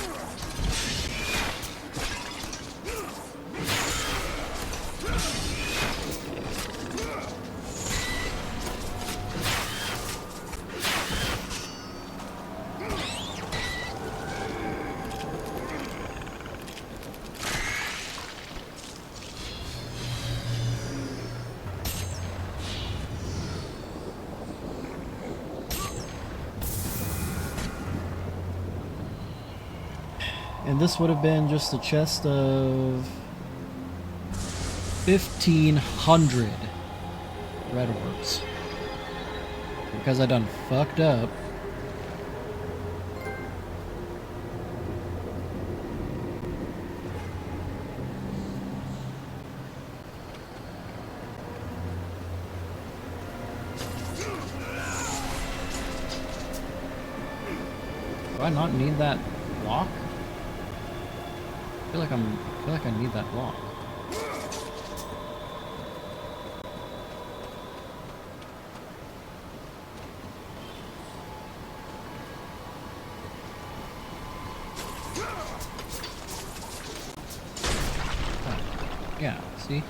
And this would have been just a chest of 1,500 red orbs. Because I done fucked up. Do I not need that block? I feel like I need that block. Oh, yeah, see?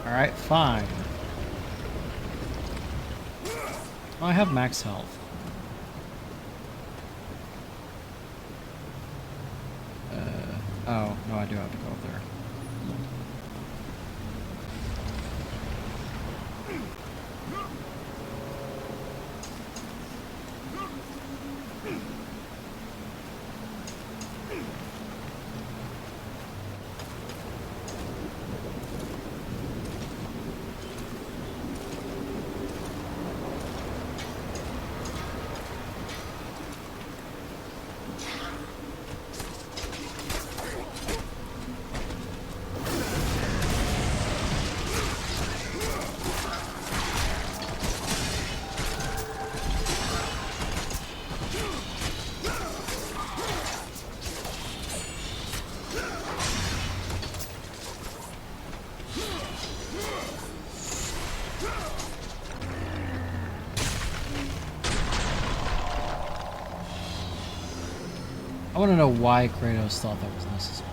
Alright, fine. Oh, I have max health. Oh, no, I do have to go up there. I want to know why Kratos thought that was necessary.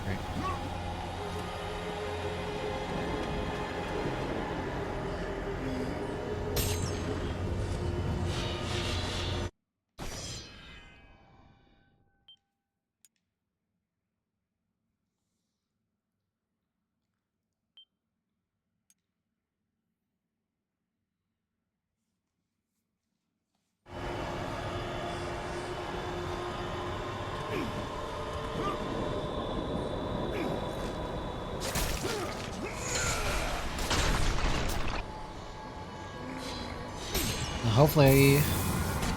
Hopefully,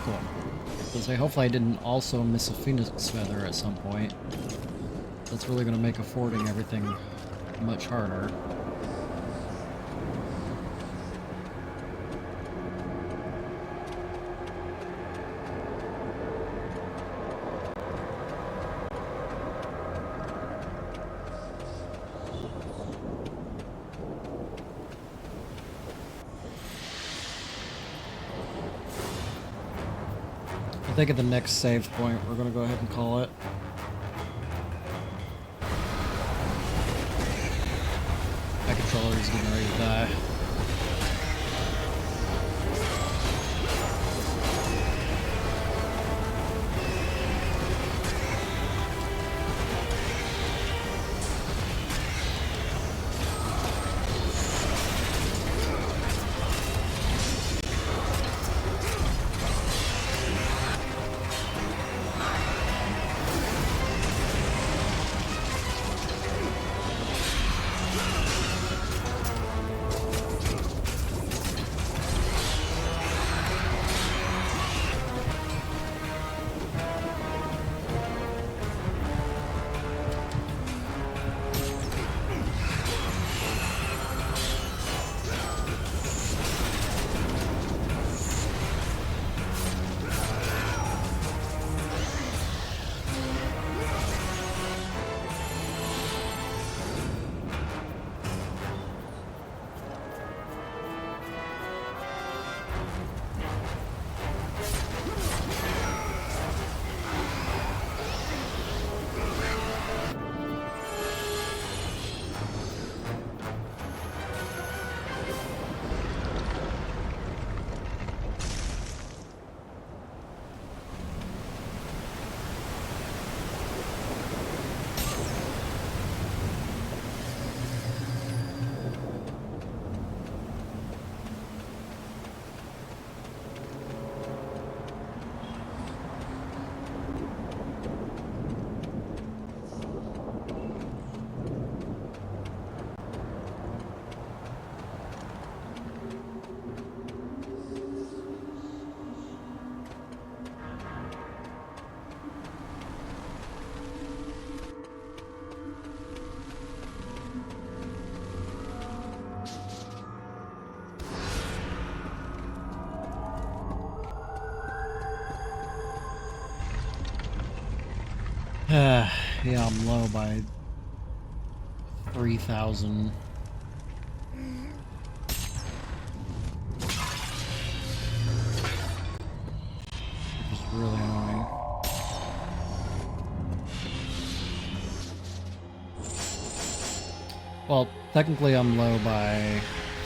cool. Hopefully I didn't also miss a phoenix feather at some point. That's really going to make affording everything much harder. I think at the next save point, we're going to go ahead and call it. controller is getting ready to die. Yeah, I'm low by 3,000. Which is really annoying. Well, technically I'm low by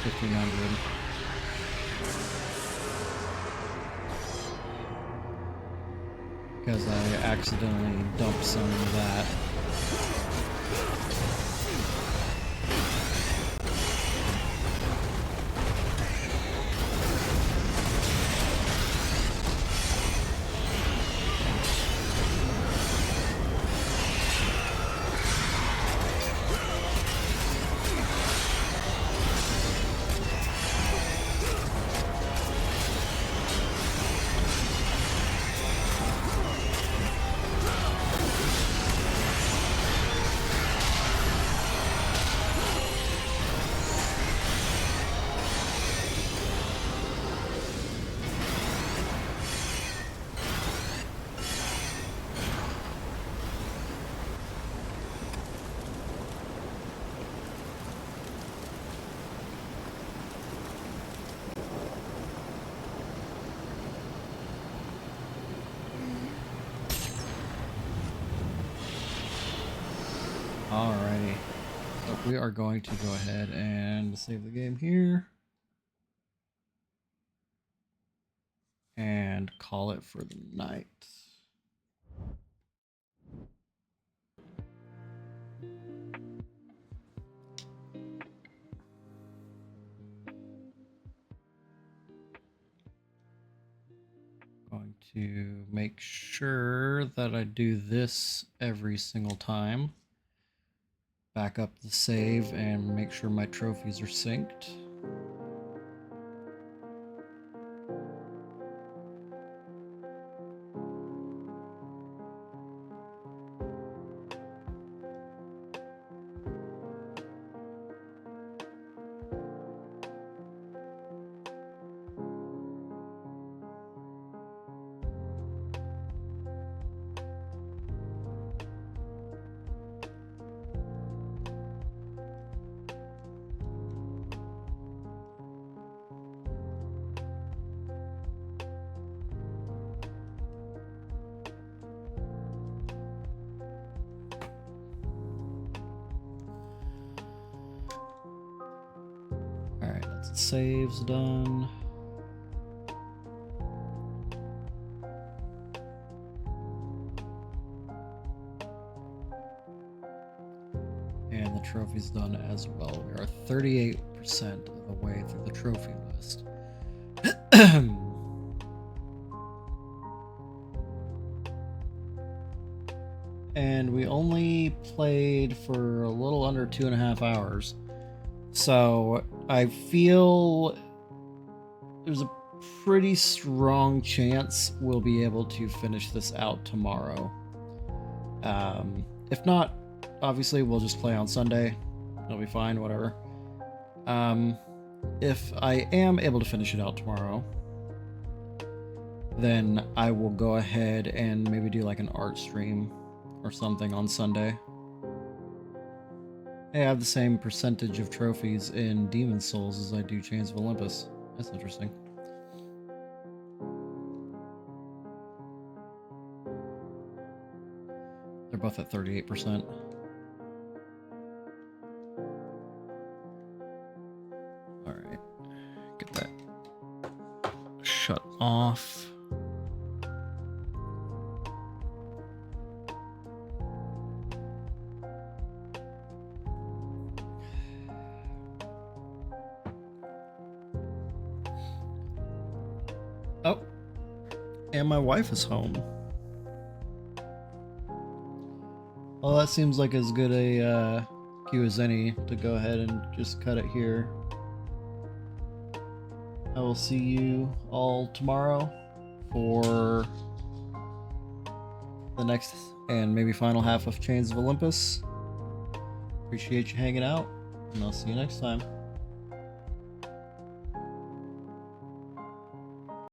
1,500. Because I accidentally dumped some of that. Alrighty, so we are going to go ahead and save the game here and call it for the night. Going to make sure that I do this every single time. Back up the save and make sure my trophies are synced. Last save's done. And the trophy's done as well. We are 38% of the way through the trophy list. And we only played for a little under 2.5 hours. So I feel there's a pretty strong chance we'll be able to finish this out tomorrow. If not, obviously we'll just play on Sunday. It'll be fine, whatever. If I am able to finish it out tomorrow, then I will go ahead and maybe do like an art stream or something on Sunday. Hey, I have the same percentage of trophies in Demon's Souls as I do Chains of Olympus. That's interesting. They're both at 38%. Alright. Get that shut off. Oh, and my wife is home. Well, that seems like as good a cue as any to go ahead and just cut it here. I will see you all tomorrow for the next and maybe final half of Chains of Olympus. Appreciate you hanging out, and I'll see you next time.